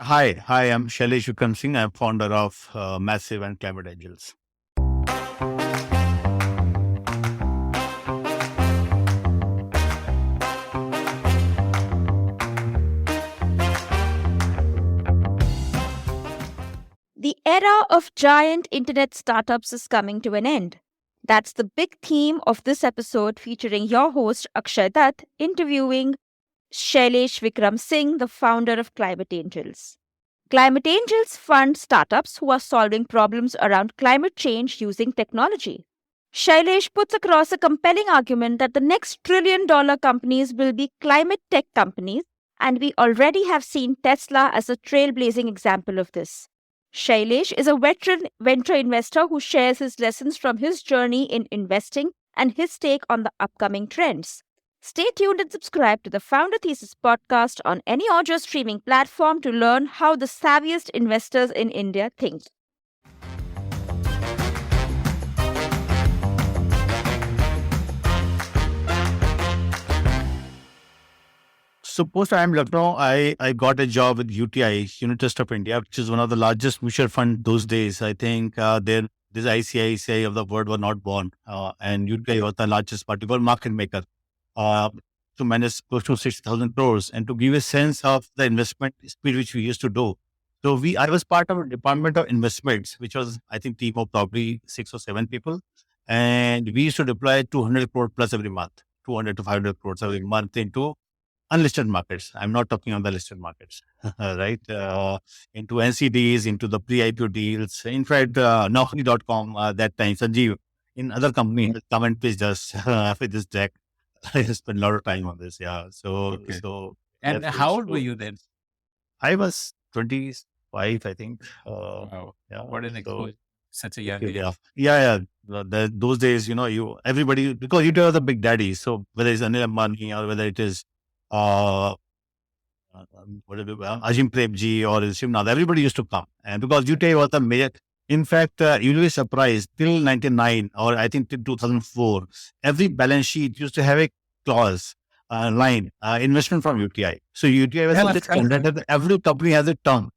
Hi, I'm Shailesh Vickram Singh. I'm founder of Massive and Climate Angels. The era of giant internet startups is coming to an end. That's the big theme of this episode, featuring your host Akshay Datt interviewing Shailesh Vickram Singh, the founder of Climate Angels. Climate Angels fund startups who are solving problems around climate change using technology. Shailesh puts across a compelling argument that the next $1 trillion companies will be climate tech companies, and we already have seen Tesla as a trailblazing example of this. Shailesh is a veteran venture investor who shares his lessons from his journey in investing and his take on the upcoming trends. Stay tuned and subscribe to the Founder Thesis podcast on any audio streaming platform to learn how the savviest investors in India think. So post IIM Lucknow, I got a job with UTI, Unit Trust of India, which is one of the largest mutual fund those days. I think this ICICI of the world were not born, and UTI was the largest multiple market maker uh, to manage close to 6,000 crores. And to give a sense of the investment speed which we used to do. So I was part of a department of investments, which was, I think, team of probably 6 or 7 people. And we used to deploy 200 crore plus every month, 200 to 500 crores every month into unlisted markets. I'm not talking on the listed markets, right? Into NCDs, into the pre-IPO deals. In fact, Naukri.com that time, Sanjeev, in other companies, come and pitch us with this deck. I spent a lot of time on this. Yeah. Okay. And how old were you then? I was 25, I think. Wow. Yeah. What an So, exposure. Such a young age. yeah. Those days, everybody, because you are the big daddy. So whether it's Anil Ambani or whether it is uh, Ajim Premji or Shivnad, everybody used to come. And because UTI was the major, in fact, you'll be surprised, till 99 or I think till 2004, every balance sheet used to have a clause, line, investment from UTI. So UTI was such a standard that every company has a term.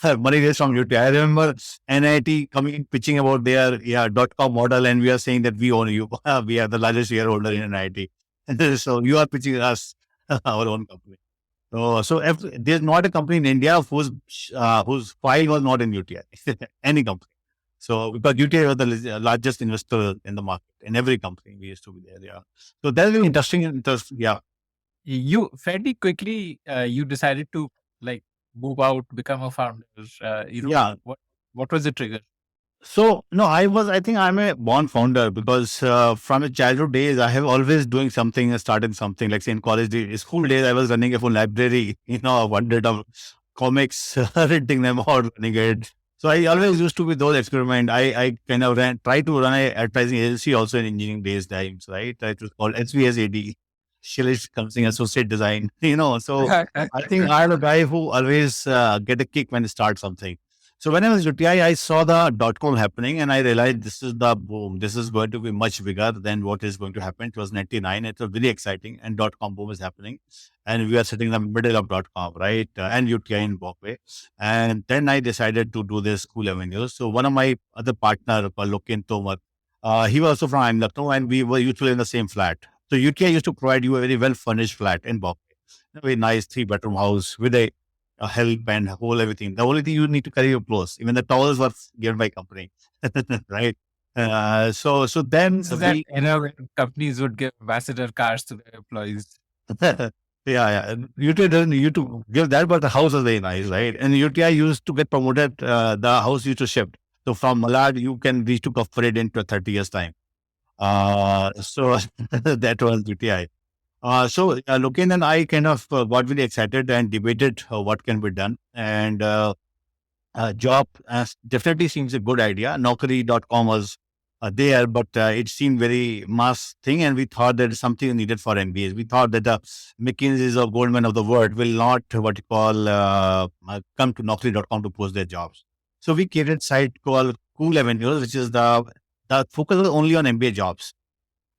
Money is from UTI. I remember NIT coming pitching about their .com model, and we are saying that we own you. We are the largest shareholder in NIT. So you are pitching us our own company. There's not a company in India whose file was not in UTI, any company. So because UTI was the largest investor in the market, in every company we used to be there. Yeah. So that's really interesting. Yeah. You fairly quickly, you decided to like move out, become a founder. Yeah. What was the trigger? So no, I think I'm a born founder because from a childhood days, I have always doing something, started something. Like say in college days, school days, I was running a full library, 100 of comics, renting them or running it. So I always used to be those experiment. I kind of try to run a advertising agency also in engineering days times, right? It was called SVSAD, Shailesh Vickram Singh Associate Design, So I think I'm a guy who always get a kick when I start something. So when I was UTI, I saw the .com happening and I realized this is the boom. This is going to be much bigger than what is going to happen. It was 99. It was very exciting and .com boom is happening. And we are sitting in the middle of .com, right? And UTI in Bombay. And then I decided to do this CoolAvenues. So one of my other partner, Loken Tomar, he was also from IIM Lucknow and we were usually in the same flat. So UTI used to provide you a very well furnished flat in Bombay. A very nice 3-bedroom house with a help and whole everything. The only thing you need to carry your clothes. Even the towels were given by company, right? So then So that when companies would give ambassador cars to their employees. yeah. UTI doesn't need to give that, but the house was very nice, right? And UTI used to get promoted. The house used to shift. So from Malad, you can reach to Corporate in 30 years time. So that was UTI. Loken and I kind of got very excited and debated what can be done. And job definitely seems a good idea. Naukri.com was there, but it seemed very mass thing. And we thought that something needed for MBAs. We thought that the McKinsey's or Goldman of the world will not, what you call, come to Naukri.com to post their jobs. So we created a site called CoolAvenues, which is the focus was only on MBA jobs.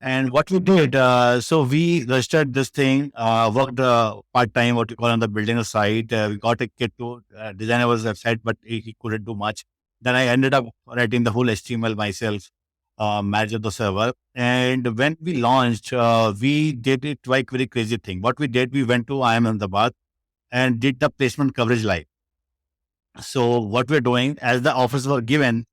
And what we did, so we registered this thing, worked part time, what you call on the building a site. We got a kid to design our website, but he couldn't do much. Then I ended up writing the whole HTML myself, managed the server. And when we launched, we did it like very crazy thing. What we did, we went to IIM Ahmedabad and did the placement coverage live. So what we're doing, as the offers were given,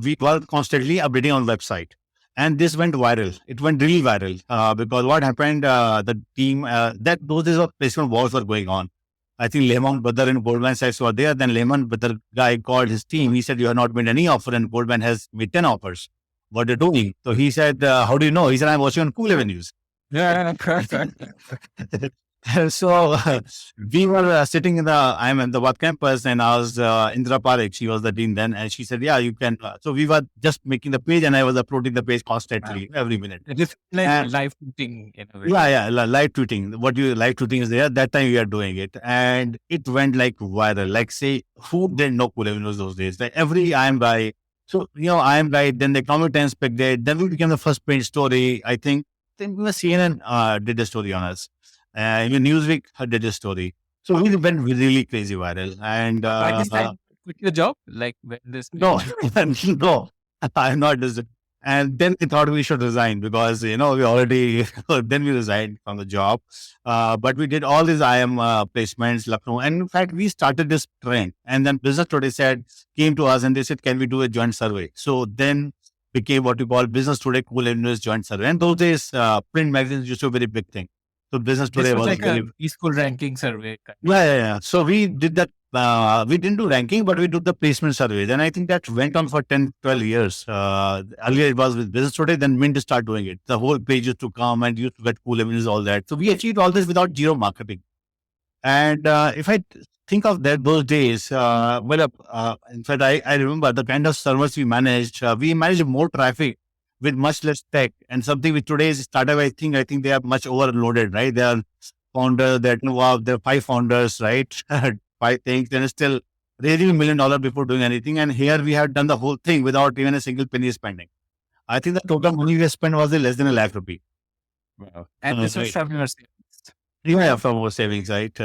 we were constantly updating on website, and this went viral. It went really viral because what happened, the team that those days of placement wars were going on. I think Lehman Brother and Goldman Sachs were there. Then Lehman Brother guy called his team. He said, "You have not made any offer, and Goldman has made 10 offers. What are you doing?" So he said, "How do you know?" He said, "I'm watching on CoolAvenues." Yeah. So we were sitting in the IIM Ahmedabad campus, and I was Indra Parekh. She was the dean then, and she said, "Yeah, you can." So we were just making the page, and I was uploading the page constantly every minute. It is like And live shooting in a way. live tweeting. What you live tweeting is there. That time we are doing it, and it went like viral. Like say, who didn't know CoolAvenues those days? Like every IIM guy. So IIM guy. Then the Economic Times picked it. Then we became the first page story. I think CNN did a story on us. Even Newsweek did a story. So we went really crazy viral. And By this time, quit your job? Like when this. no, no, I'm not. And then we thought we should resign because we already. Then we resigned from the job, but we did all these IM placements, Lucknow, and in fact we started this trend. And then Business Today came to us and they said, "Can we do a joint survey?" So then became what you call Business Today CoolAvenues joint survey. And those days, print magazines used to be a very big thing. So Business Today This was was like very. a preschool ranking survey. Yeah. So we did that. We didn't do ranking, but we did the placement surveys. And I think that went on for 10, 12 years. Earlier it was with Business Today, then Mint started doing it. The whole page used to come and used to get CoolAvenues, all that. So we achieved all this without zero marketing. And if I think of that those days, in fact, I remember the kind of servers we managed more traffic with much less tech, and something with today's startup, I think they are much overloaded, right? They are founders, there are 5 founders, right? 5 things, and still raising $1 million before doing anything. And here we have done the whole thing without even a single penny spending. I think the total money we spent was less than ₹1,00,000. Wow. And this was Right. from your savings. Yeah, from our savings, right?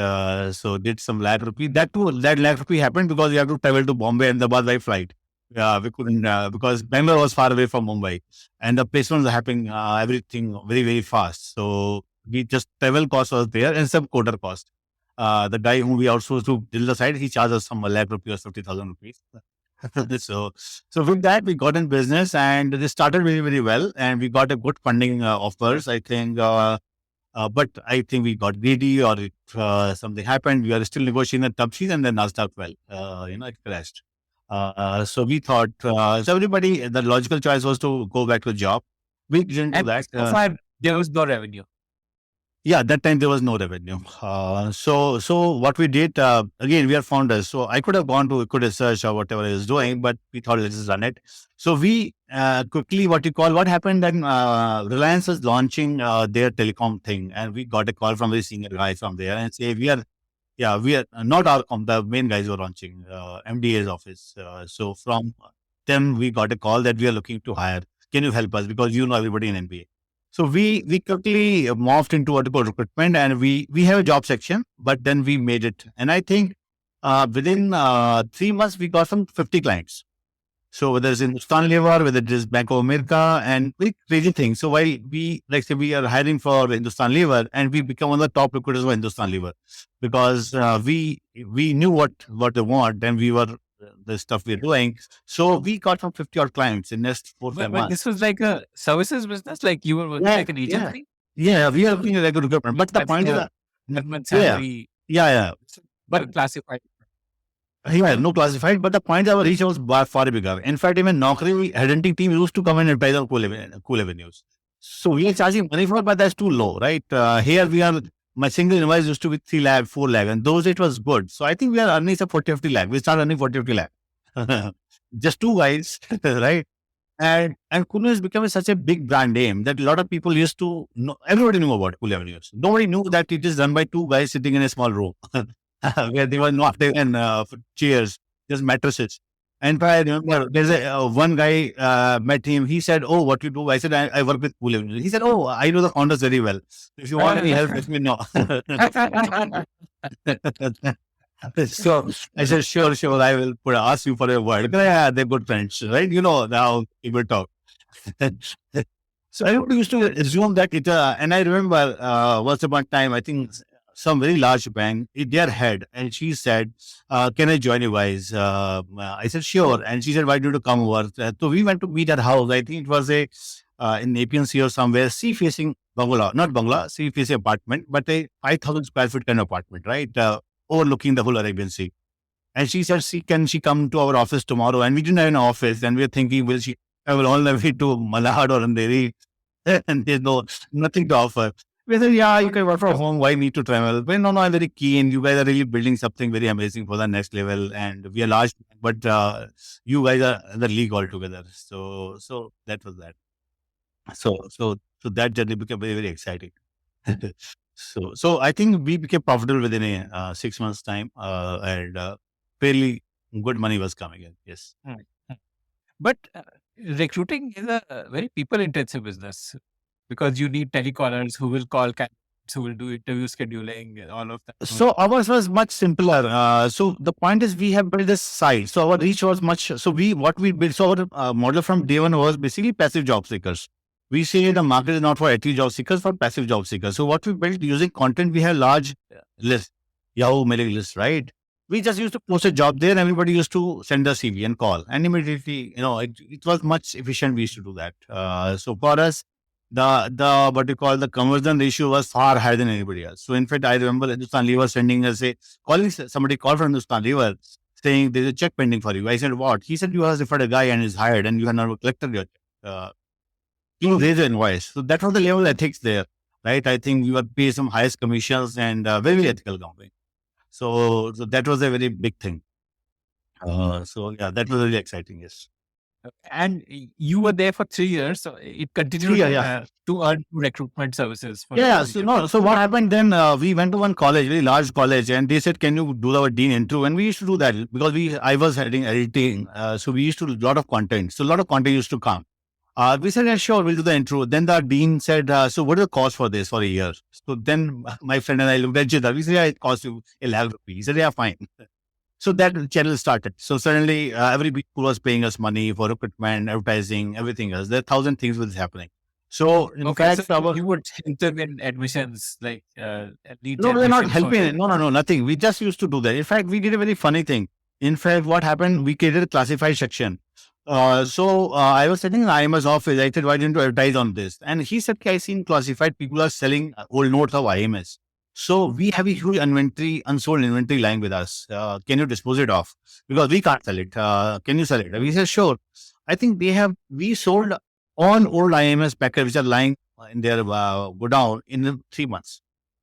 So did some ₹1,00,000. That too, that ₹1,00,000 happened because we have to travel to Bombay and Ahmedabad by flight. We couldn't because Bangalore was far away from Mumbai, and the placements are happening everything very very fast. So we just travel cost was there and some coder cost. The guy whom we outsourced to build the site, he charged us some ₹1,00,000 or ₹50,000. So with that we got in business, and this started very very well, and we got a good funding offers. I think. But I think we got greedy, or something happened. We are still negotiating the term sheet, and then Nasdaq fell. It crashed. So we thought, so everybody, the logical choice was to go back to the job. We didn't do And that. so far, there was no revenue. Yeah, that time there was no revenue. So what we did, again, we are founders. So I could have gone to Equity Research or whatever I was doing, but we thought let's just run it. So we quickly, what happened then, Reliance was launching their telecom thing, and we got a call from a very senior guy from there and say, we are not our the main guys were launching, MDA's office. So from them, we got a call that we are looking to hire. Can you help us? Because you know everybody in NBA. So we quickly morphed into what we call recruitment, and we have a job section, but then we made it. And I think within 3 months, we got some 50 clients. So whether it's Hindustan Lever, whether it is Bank of America, and very crazy things. So while we, like say, we are hiring for Hindustan Lever, and we become one of the top recruiters for Hindustan Lever, because we knew what they want, and we were the stuff we're doing. So we got some 50 odd clients in next 4-5 But months. this was like a services business, like you were working like an agency. Yeah, we are looking at like a recruitment. But the point is that, Government salary, yeah. but classified. Yeah, no classified, but the point is our reach was far bigger. In fact, even Naukri headhunting team used to come and advise on CoolAvenues. So we are charging money for it, but that's too low, right? Here we are, my single invoice used to be 3 lakh, 4 lakh, and those it was good. So I think we are earning some 40, 50 lakh. We start earning 40, 50 lakh. Just 2 guys, right? And CoolAvenues became such a big brand name that a lot of people used to know, everybody knew about CoolAvenues. Nobody knew that it is run by 2 guys sitting in a small room. Where they were not even chairs, just mattresses. And I remember there's one guy met him. He said, "Oh, what you do?" I said, "I work with CoolAvenues." He said, "Oh, I know the founders very well. If you want any help, let me know." So I said, "Sure, sure. I will ask you for a word." Yeah, they're good friends, right? You know now people talk. So everybody used to assume that and I remember once upon a time, I think some very large bank, their head, and she said, "Can I join you guys?" I said, "Sure." And she said, "Why don't you come over?" So we went to meet her house. I think it was a in APNC or somewhere, sea facing bungalow, not bungalow, sea facing apartment, but a 5,000 square foot kind of apartment, right? Overlooking the whole Arabian Sea. And she said, can she come to our office tomorrow? And we didn't have an office. And we were thinking, will she travel all the way to Malad or Andheri? And there's nothing to offer. We said, yeah, you can work from home. Why need to travel? Well, no, I'm very keen. You guys are really building something very amazing for the next level. And we are large, but you guys are the league altogether. So that was that. So that journey became very, very exciting. So I think we became profitable within a 6 months time, and fairly good money was coming in. Yes. Hmm, hmm. But recruiting is a very people-intensive business because you need telecallers who will call candidates, who will do interview scheduling, all of that. So ours was much simpler. So the point is, we have built this site. So our reach was much. So what we built. So our model from day one was basically passive job seekers. We say the market is not for active job seekers, for passive job seekers. So what we built using content, we have large list, Yahoo mailing list, right? We just used to post a job there. Everybody used to send a CV and call, and immediately, it was much efficient. We used to do that. So for us, the what you call the conversion ratio was far higher than anybody else. So in fact, I remember Hindustan Lever sending us somebody called from Hindustan Lever saying there's a check pending for you. I said, what? He said, you have referred a guy and is hired and you have not collected your check. You raise the invoice. So that was the level ethics there, right? I think we were pay some highest commissions and very ethical company. So that was a very big thing. So yeah, that was really exciting. Yes. And you were there for 3 years, so it continued to earn recruitment services. For Yeah. So no. So what happened then? We went to one college, very large college, and they said, "Can you do our dean interview?" And we used to do that because I was heading editing, so we used to do a lot of content. So a lot of content used to come. We said, "Yeah, sure, we'll do the intro." Then the dean said, "So what is the cost for this for a year?" So then my friend and I looked at each other. We said, "Yeah, it costs you 11 rupees." He said, "Yeah, fine." So that channel started. So suddenly every big school was paying us money for equipment, advertising, everything else. There are 1,000 things was happening. So in fact, so you would help them in admissions, like lead no, we're not generation for helping. No, nothing. We just used to do that. In fact, we did a very funny thing. In fact, what happened? We created a classified section. So I was sitting in IMS office. I said, "Why didn't you advertise on this?" And he said, "I seen classified people are selling old notes of IMS. So we have a huge inventory, unsold inventory lying with us. Can you dispose it off? Because we can't sell it. Can you sell it?" We said, "Sure." I think we sold all old IMS packets which are lying in their godown in 3 months.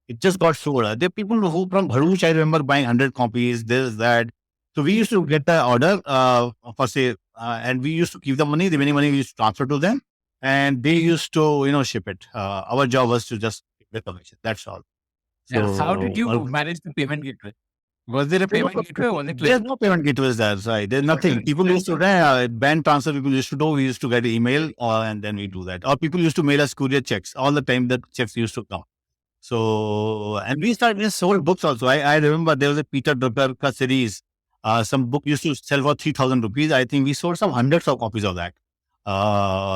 It just got sold. There are people who from Bharuch, I remember buying 100 copies, this, that. So we used to get the order for say, and we used to keep the money, the remaining money we used to transfer to them, and they used to, ship it. Our job was to just get the commission. That's all. So, how did you manage the payment gateway? Was there a payment gateway or was it there's no payment gateways there, right? There's nothing. People used to bank transfer. People used to do. We used to get email, and then we do that. Or people used to mail us courier checks all the time. That checks used to come. So, and we sold books also. I remember there was a Peter Drucker series. Some book used to sell for 3,000 rupees. I think we sold some hundreds of copies of that.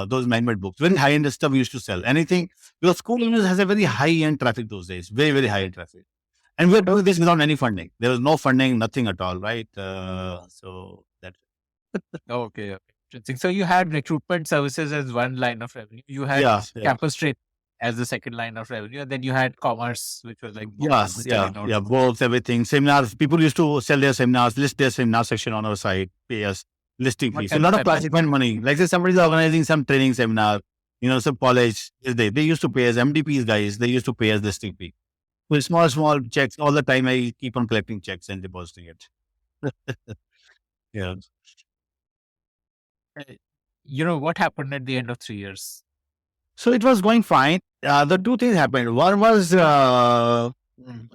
Those man-made books, very high-end stuff we used to sell. Anything, because CoolAvenues has a very high-end traffic those days, very, very high-end traffic. And we're doing this without any funding. There was no funding, nothing at all, right? So that's okay. Interesting. So you had recruitment services as one line of revenue. You had campus trade as the second line of revenue, and then you had commerce, which was like books, everything, seminars. People used to sell their seminars, list their seminar section on our site, pay us listing fees. So a lot of classified money. Like say somebody's organizing some training seminar, some college. They used to pay us MDPs guys. They used to pay us listing fee. With small checks all the time. I keep on collecting checks and depositing it. Yeah. What happened at the end of 3 years? So it was going fine. The two things happened. One was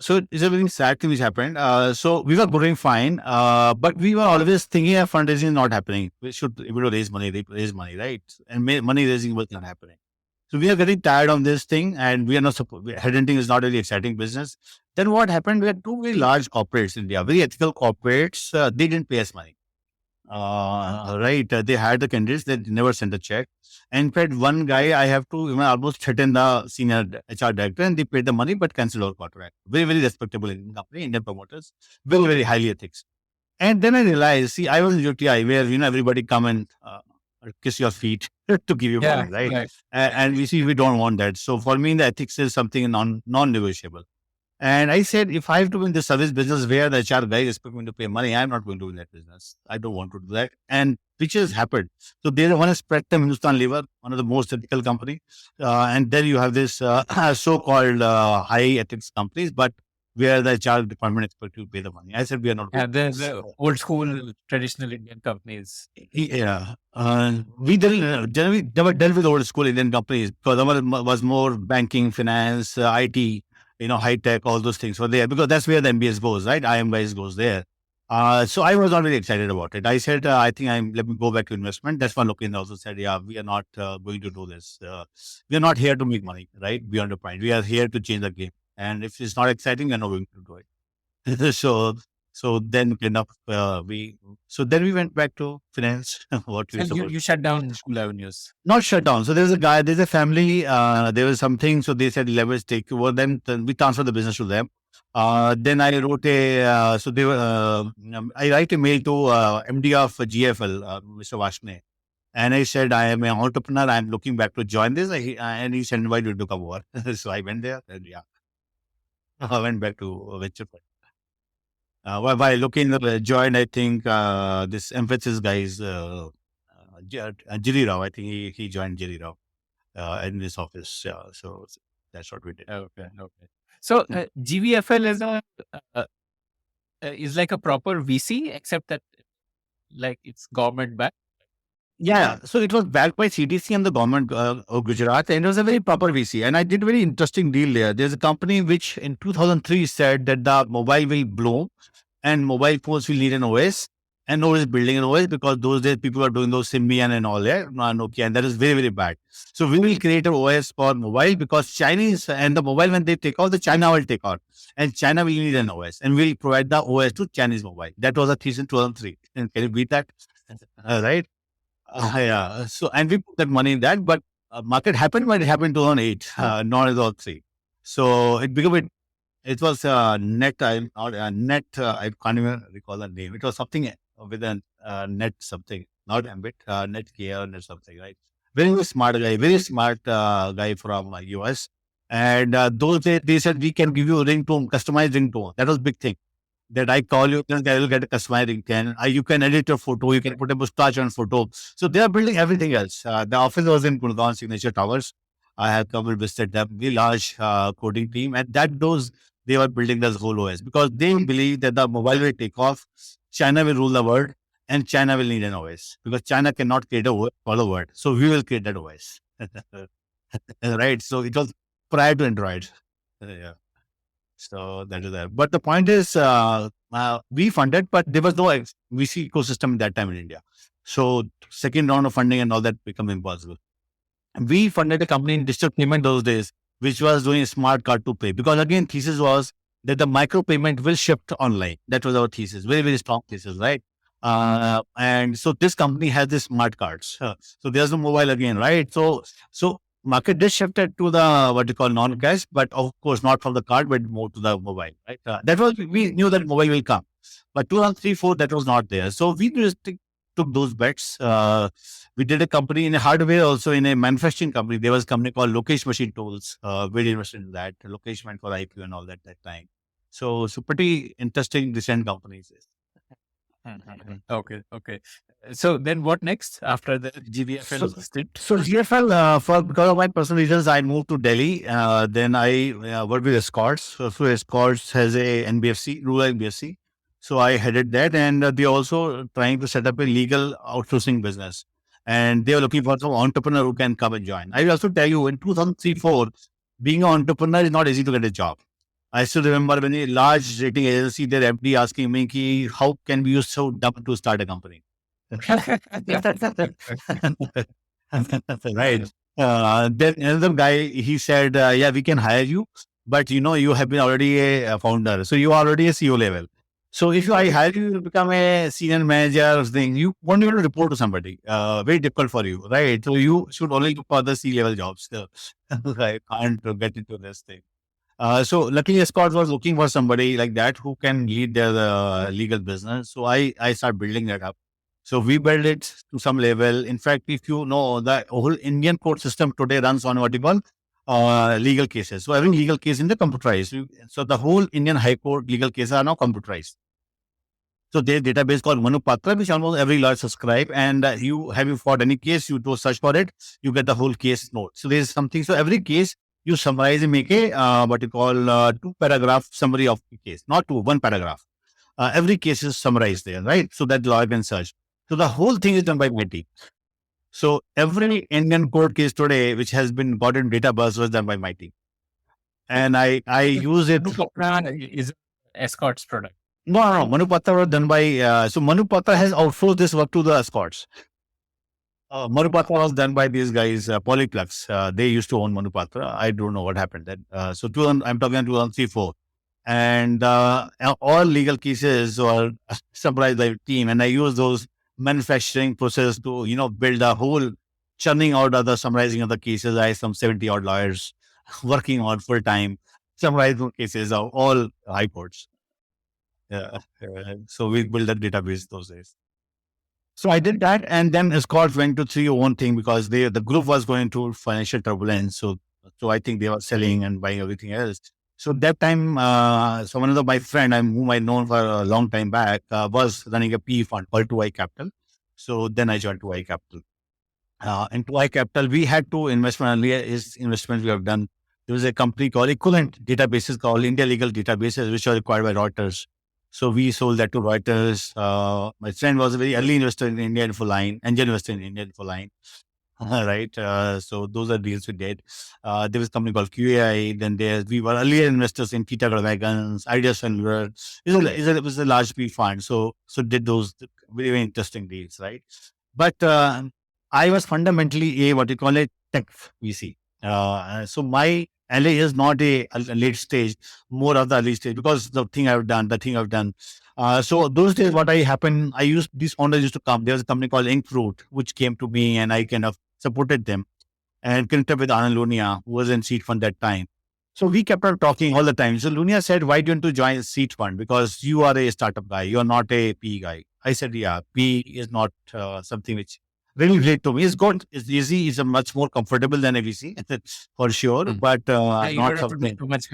So it's a very sad thing which happened. So we were growing fine, but we were always thinking that fundraising is not happening. We should be able to raise money, right? And money raising was not happening. So we are getting tired of this thing, and we are not headhunting is not a really exciting business. Then what happened? We had two very large corporates in India, very ethical corporates. They didn't pay us money. Right. They hired the candidates. They never sent a check. And in fact, one guy I have to almost threaten the senior HR director, and they paid the money but canceled our contract. Very, very respectable Indian company, Indian promoters, very, very highly ethics. And then I realized, see, I was in UTI where everybody come and kiss your feet to give you money, right? Right. And we see we don't want that. So for me, the ethics is something non-negotiable. And I said, if I have to be in the service business where the HR guy is expecting me to pay money, I'm not going to be in that business. I don't want to do that. And which has happened. So they want to spread them Hindustan Lever, one of the most ethical company. And then you have this so-called high ethics companies, but where the HR department expect you to pay the money. I said, we are not. And the old school traditional Indian companies. Yeah. We generally never dealt with old school Indian companies because our was more banking, finance, IT, high tech, all those things were there because that's where the MBS goes, right? IM guys goes there. So I was not really excited about it. I said, I think let me go back to investment. That's when Lokin also said, yeah, we are not going to do this. We are not here to make money, right? Beyond the point. We are here to change the game. And if it's not exciting, we are not going to do it. So then then we went back to finance. What we And you shut down CoolAvenues. not shut down. So there's a family, there was something. So they said, let's take over. Then we transferred the business to them. Then I wrote I write a mail to MD of GFL, Mr. Vashne. And I said, I am an entrepreneur. I'm looking back to join this. And he said, why do you to come over? So I went there and I went back to venture fund. By looking joined, I think this emphasis guy is Jiri Rao. I think he joined Jiri Rao in this office. So that's what we did. Okay. So GVFL is like a proper VC, except that like it's government backed. Yeah, so it was backed by CTC and the government of Gujarat, and it was a very proper VC. And I did a very interesting deal there. There's a company which in 2003 said that the mobile will blow and mobile phones will need an OS. And no one is building an OS because those days people are doing those Symbian and all that, Nokia, and that is very, very bad. So we will create an OS for mobile because Chinese and the mobile, when they take out, the China will take out. And China will need an OS. And we'll provide the OS to Chinese mobile. That was a thesis in 2003. And can you beat that? Right? Yeah. So, and we put that money in that, but market happened when it happened in 2008, not in 2003. So it became it was net. I can't even recall the name. It was something with a net something, not Ambit, net care, net something, right? Very smart guy, very smart guy from US. And those days they said we can give you a ringtone, customized ringtone. That was big thing. That I call you, then I will get a customized ringtone. You can edit your photo, you can put a mustache on photo. So they are building everything else. The office was in Gurgaon Signature Towers. I have come and visited them, very large coding team, and they were building this whole OS because they believe that the mobile will take off, China will rule the world, and China will need an OS because China cannot create a OS for the world. So we will create that OS. Right. So it was prior to Android. Yeah. So that is that. But the point is, we funded, but there was no VC ecosystem at that time in India. So second round of funding and all that become impossible. We funded a company in digital payment those days, which was doing a smart card to pay. Because again, thesis was that the micro payment will shift online. That was our thesis. Very, very strong thesis, right? And so this company has this smart cards. So there's no mobile again, right? So market just shifted to the what you call non-cash, but of course not from the card, but more to the mobile, right? That was, we knew that mobile will come, but 2003, 4, that was not there. So we just took those bets. We did a company in a hardware, also in a manufacturing company. There was a company called Lokesh Machine Tools. We invested in that. Lokesh went for IPO and all that time. So pretty interesting, decent companies. Okay. So then what next after the GVFL stint? So GFL, because of my personal reasons, I moved to Delhi. Then I worked with Escorts. So Escorts has a NBFC, rural NBFC. So I headed that, and they also trying to set up a legal outsourcing business. And they are looking for some entrepreneur who can come and join. I will also tell you, in 2003, 4, being an entrepreneur is not easy to get a job. I still remember when a large rating agency, their MD asking me, ki, how can we use so dumb to start a company? Right. Then another guy, he said, yeah, we can hire you, but you have been already a founder. So you are already a CEO level. So if I hire you to become a senior manager or thing, you won't be able to report to somebody. Very difficult for you, right? So you should only look for the C-level jobs. So I can't get into this thing. So luckily, Scott was looking for somebody like that who can lead their legal business. So I start building that up. So we build it to some level. In fact, if you know, the whole Indian court system today runs on what you call legal cases. So every legal case in the computerized. So the whole Indian High Court legal cases are now computerized. So there's a database called Manupatra, which almost every lawyer subscribe. And you fought any case, you do search for it, you get the whole case note. So there's something. So every case you summarize and make a what you call 2-paragraph summary of the case, not two, 1 paragraph. Every case is summarized there, right? So that the lawyer can search. So the whole thing is done by my team. So every Indian court case today, which has been got in database, was done by my team. And I use it. Is Escort's product. No. Manupatra was done by, so Manupatra has outsourced this work to the escorts. Manupatra was done by these guys, Polyplex. They used to own Manupatra. I don't know what happened then. So I'm talking 2003-4. And all legal cases were summarized by the team. And I use those manufacturing process to, build a whole churning out of the summarizing of the cases. I have some 70 odd lawyers working on full time, summarizing cases of all high courts. Yeah. So we built that database those days. So I did that, and then Scott went to 301 thing because the group was going through financial turbulence. So I think they were selling and buying everything else. So that time, so one of my friend, whom I known for a long time back, was running a PE fund called 2i Capital. So then I joined 2i Capital. And 2i Capital, we had two investment earlier is investments we have done. There was a company called equivalent databases called India Legal Databases, which was acquired by Reuters. So we sold that to Reuters. My friend was a very early investor in India Infoline, angel investor in India Infoline. Right. So those are deals we did. There was a company called QAI. Then we were earlier investors in Tita Wagons, Idea Cellular. It was a large P fund. So did those very, very interesting deals, right? But I was fundamentally what you call a tech VC. So my LA is not a late stage, more of the early stage because the thing I've done. So those days, what I happened, these founders used to come. There was a company called Inkfruit, which came to me and I kind of supported them and connected with Anand Lunia, who was in SeedFund that time. So we kept on talking all the time. So Lunia said, why don't you join SeedFund? Because you are a startup guy. You're not a PE guy. I said, yeah, PE is not something which really relate to me. It's good. It's easy. It's a much more comfortable than a VC for sure, but Yeah, you not don't have to do something. too much.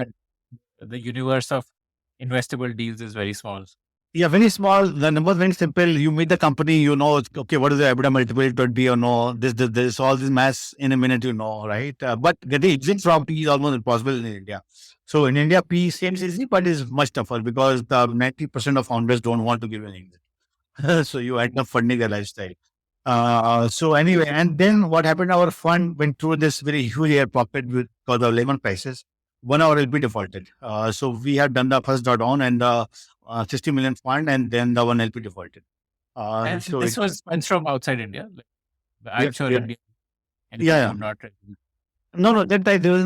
The universe of investable deals is very small. Yeah, very small. The numbers very simple. You meet the company, okay, what is the EBITDA multiple 20, this, all this maths in a minute, right? But getting exit from P is almost impossible in India. So in India, P seems easy, but is much tougher because the 90% of founders don't want to give an exit. So you end up funding their lifestyle. So anyway, and then what happened? Our fund went through this very huge air pocket because of lemon prices. 1 hour will be defaulted. So we had done the first drawdown and 60 million fund, and then the one LP defaulted. And So this was funds from outside India. I'm sure yeah. India. Yeah. Would not. No, that time there was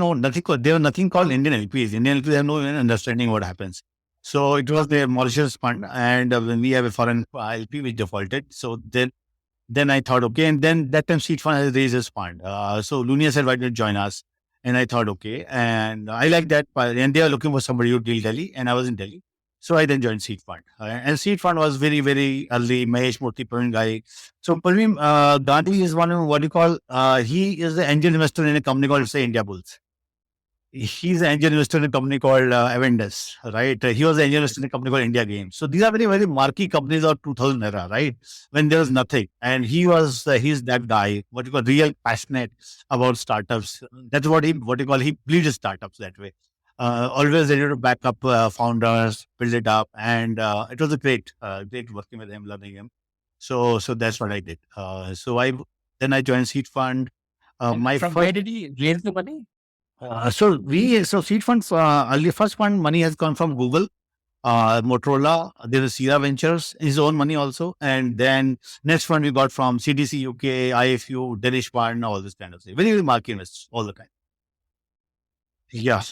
there was nothing called Indian LPs. Indian LPs have no even understanding what happens. So it was the Mauritius fund, and when we have a foreign LP which defaulted, so then I thought, okay. And then that time SeedFund has raised his fund. So Lunia said, why don't you join us? And I thought, okay. And I like that. And they were looking for somebody who deal Delhi, and I was in Delhi. So I then joined SeedFund. And SeedFund was very, very early. Mahesh Murthy, Praveen guy. So Praveen Gandhi is one of what you call, he is the angel investor in a company called, say, India Bulls. He's an angel investor in a company called Avendas, right? He was an angel investor in a company called India Games. So these are very, very marquee companies of 2000 era, right? When there was nothing. And he's that guy, what you call real passionate about startups. That's what you call, he bleeds startups that way. Always ready to back up founders, build it up. And it was a great working with him, learning him. So that's what I did. Then I joined SeedFund. Where did he raise the money? So seed funds, early first fund money has come from Google, Motorola, there is Sierra Ventures, his own money also. And then next fund we got from CDC UK, IFU, Danish Fund, all this kind of thing. Very, very market investors all the time. Yeah.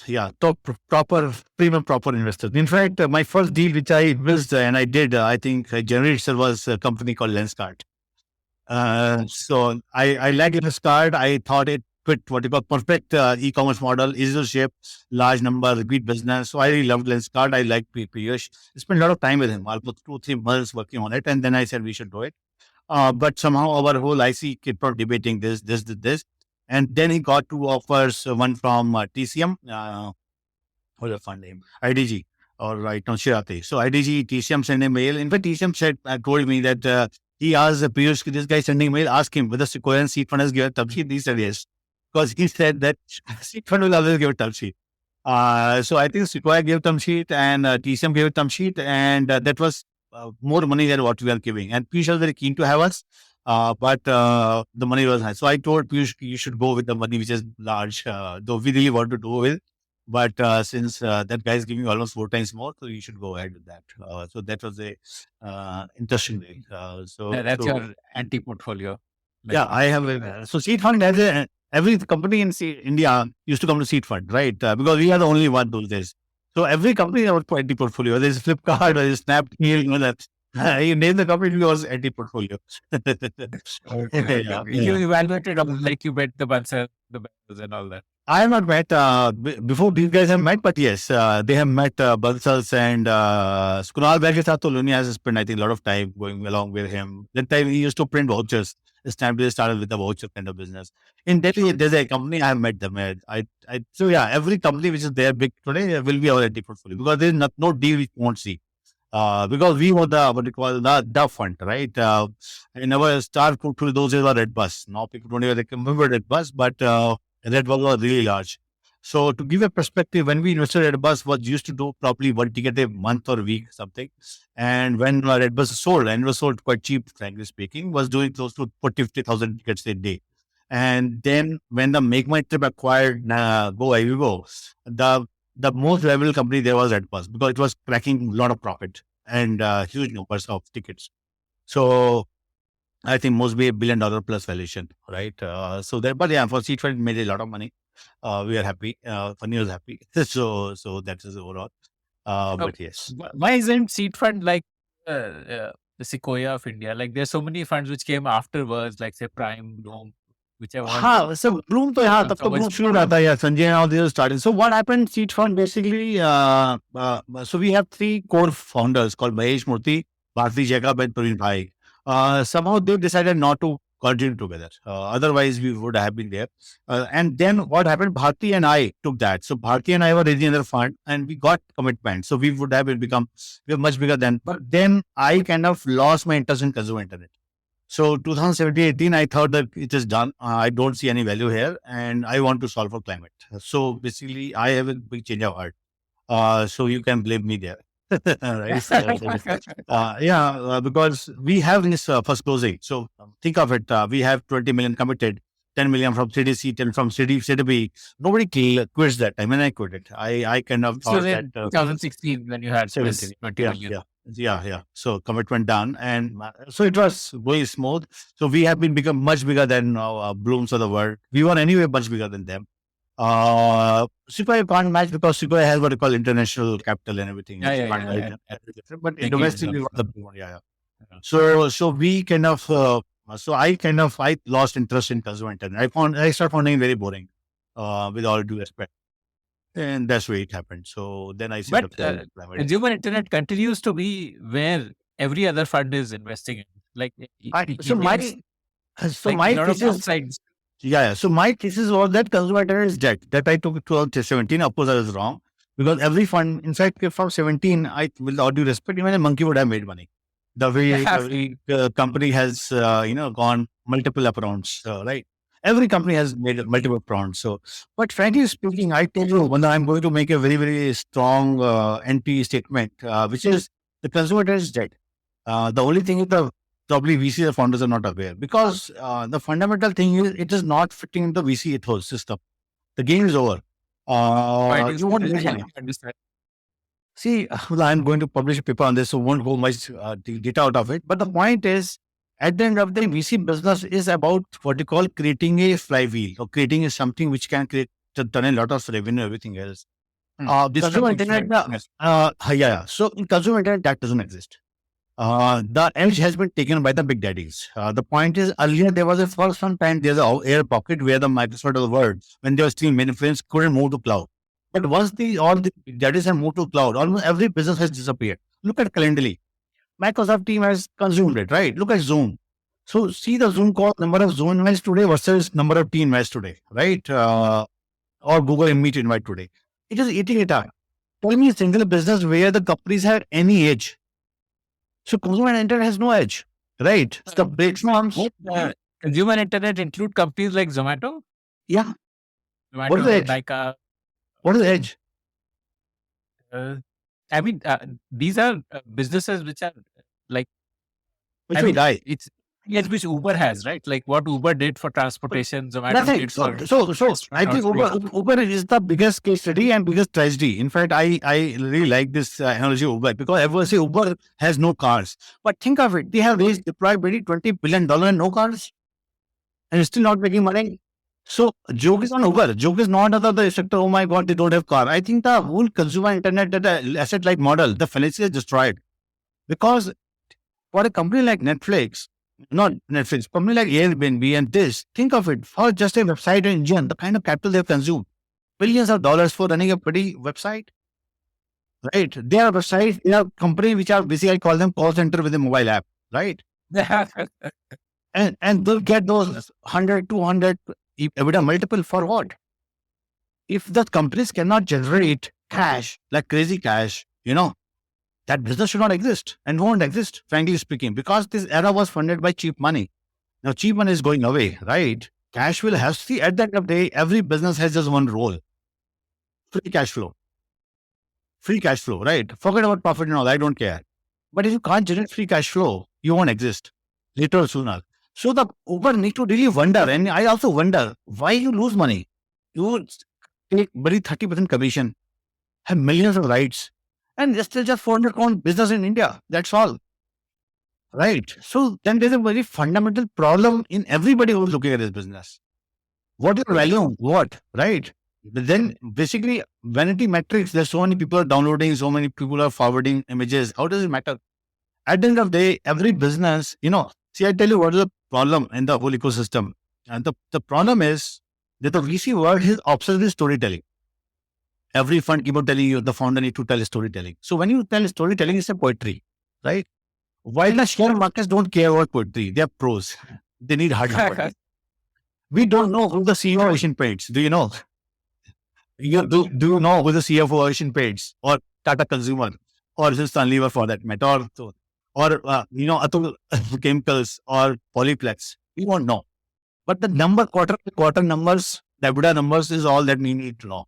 Top proper premium proper investors. In fact, my first deal which I missed and I did, I think January itself was a company called Lenskart. So I like Lenskart. I thought it fit what you call perfect e-commerce model, easy to ship, large number, repeat business. So I really loved Lenskart. I like Piyush. I spent a lot of time with him, almost 2-3 months working on it. And then I said we should do it. But somehow our whole IC kept on debating this. And then he got two offers, one from TCM, what's the fund name? IDG, or right now Shirate. So IDG, TCM sent a mail. In fact, TCM told me that he asked Piyush, this guy sending mail, ask him whether Sequoia and Seed Fund has given a term sheet. He said yes. Because he said that Seed Fund will always give a term sheet. So I think Sequoia gave term sheet and TCM gave a term sheet, and that was more money than what we are giving. And Piyush was very keen to have us, but the money was high. So I told Piyush, you should go with the money which is large, though we really want to do with. But since that guy is giving almost 4 times more, so you should go ahead with that. So that was a interesting day. That's your anti-portfolio. Yeah, I have so Seed Fund has every company in India used to come to Seed Fund, right? Because we are the only one those days. So every company has an anti-portfolio. There's Flipkart, there's Snapdeal, that. You name the company, it was anti-portfolio. Okay. Yeah. You evaluated like you bet the Bansal, the Bansals and all that. I have not met before these guys have met, but yes, they have met Bansals and Kunal Bhai ke saath to Luni has spent, I think, a lot of time going along with him. That time he used to print vouchers. Snapdeal started with the voucher kind of business. In Delhi, there's a company I have met them. So yeah, every company which is there big today will be our anti portfolio because there is no deal we won't see. Because we were the what you call the fund, right? In our star portfolio, those days were Red Bus. Now people don't even remember Red Bus, but Red Bus was really large. So to give a perspective, when we invested Red Bus was used to do probably one ticket a month or week something, and when Red Bus sold, and it was sold quite cheap, frankly speaking, was doing close to 40,000-50,000 tickets a day. And then when the Make My Trip acquired GoMassive, the most valuable company there was Red Bus because it was cracking a lot of profit and huge numbers of tickets. So I think must be $1 billion plus valuation, right? But yeah, for Seed Fund, made a lot of money. We are happy. Funny was happy. So that is overall. But yes. Why isn't Seed Fund like the Sequoia of India? Like there's so many funds which came afterwards, like say Prime, Bloom, whichever one. हाँ, so Bloom तो हाँ, तब तो Bloom शुरू रहा था, yeah, Sanjay and all these started. So what happened, Seed Fund basically, so we have 3 core founders called Mahesh Murthy, Bharti Jacob and Praveen Bhai. Somehow they decided not to continue together. Otherwise we would have been there. And then what happened, Bharti and I took that. So Bharti and I were raising another fund and we got commitment. So we would have we were much bigger then. But then I kind of lost my interest in consumer internet. So 2017-18, I thought that it is done. I don't see any value here and I want to solve for climate. So basically I have a big change of heart. So you can blame me there. Right? Because we have this first closing. So think of it. We have 20 million committed, 10 million from CDC, 10 from CDB. Nobody quits that time, and I quit it. I kind of thought that 2016 when you had 20 million. Yeah. So commitment done, and so it was going smooth. So we have become much bigger than Blooms of the world. We were anyway much bigger than them. Sequoia can't match because Sequoia has what you call international capital and everything. But domestically, So we kind of, I lost interest in consumer internet. I started finding it very boring, with all due respect. And that's where it happened. So then I set up consumer internet continues to be where every other fund is investing in. Like my thesis. Yeah. So my thesis was that consumer internet is dead. That I took 2017. Of course, I was wrong because every fund, in fact, from 17, with all due respect, even a monkey would have made money. The way every company has, gone multiple up rounds, right? Every company has made multiple rounds. So, but frankly speaking, I tell you, when I'm going to make a very, very strong anti-statement, which is the consumer internet is dead. The only thing is probably VC founders are not aware because the fundamental thing is it is not fitting in the VC ethos system. The game is over. Why do you you won't say lose that? money. I understand. See, well, I'm going to publish a paper on this, so won't go much data out of it. But the point is, at the end of the day, VC business is about what you call creating a flywheel or creating a something which can create to turn a lot of revenue, everything else. Consumer Disruptive internet, strength. Yes. yeah. So in consumer internet, that doesn't exist. The edge has been taken by the big daddies. The point is, earlier there was a for some time there's a air pocket where the Microsoft of the world, when they were still mainframes, couldn't move to cloud. But once all the big daddies have moved to cloud, almost every business has disappeared. Look at Calendly. Microsoft team has consumed it, right? Look at Zoom. So see the Zoom call number of Zoom invites today versus number of team invites today, right? Or Google Meet invite today. It is eating it up. Tell me a single business where the companies have any edge. So consumer internet has no edge, right? It's the platforms. Consumer internet include companies like Zomato, Yeah. Zomato, What is the edge? Nykaa. What is the edge? I mean, these are businesses which are like, Which I will mean, die. it's yes, which Uber has, right? Like what Uber did for transportation, Zomato Nothing. did So, for I think Uber is the biggest case study and biggest tragedy. In fact, I really like this analogy of Uber because everyone say Uber has no cars. But think of it. They have raised deployed maybe $20 billion and no cars and still not making money. So joke is on Uber. Joke is not other the sector. Oh my God, they don't have car. I think the whole consumer internet, the asset like model, the fallacy is destroyed because for a company like Netflix, not Netflix, company like Airbnb and this, think of it for just a website engine, the kind of capital they've consumed, billions of dollars for running a pretty website, right? They are websites, they are company which are basically, I call them call center with a mobile app, right? And they'll get those 100, 200 EBITDA multiple for what? If the companies cannot generate cash, like crazy cash, that business should not exist and won't exist, frankly speaking, because this era was funded by cheap money. Now, cheap money is going away, right? Cash will have, see, at the end of the day, every business has just one role free cash flow. Free cash flow, right? Forget about profit and all, I don't care. But if you can't generate free cash flow, you won't exist later or sooner. So the Uber need to really wonder, and I also wonder why you lose money. You take very 30% commission, have millions of rights, and there's still just 400 crore business in India. That's all. Right. So then there's a very fundamental problem in everybody who's looking at this business. What is your value? What? Right. But then basically vanity metrics, there's so many people are downloading, so many people are forwarding images. How does it matter? At the end of the day, every business, see, I tell you what is the problem in the whole ecosystem. And the problem is that the VC world is obsessed with storytelling. Every fund keep on telling you the founder need to tell storytelling. So when you tell storytelling, it's a poetry, right? While the share markets don't care about poetry, they are pros. They need hard numbers. We don't know who the CEO of Asian Paints. Do you know? Do you know who the CFO of Asian Paints or Tata Consumer or Hindustan Lever for that matter or Atul Chemicals or Polyplex? We won't know. But the quarter numbers, the EBITDA numbers is all that we need to know.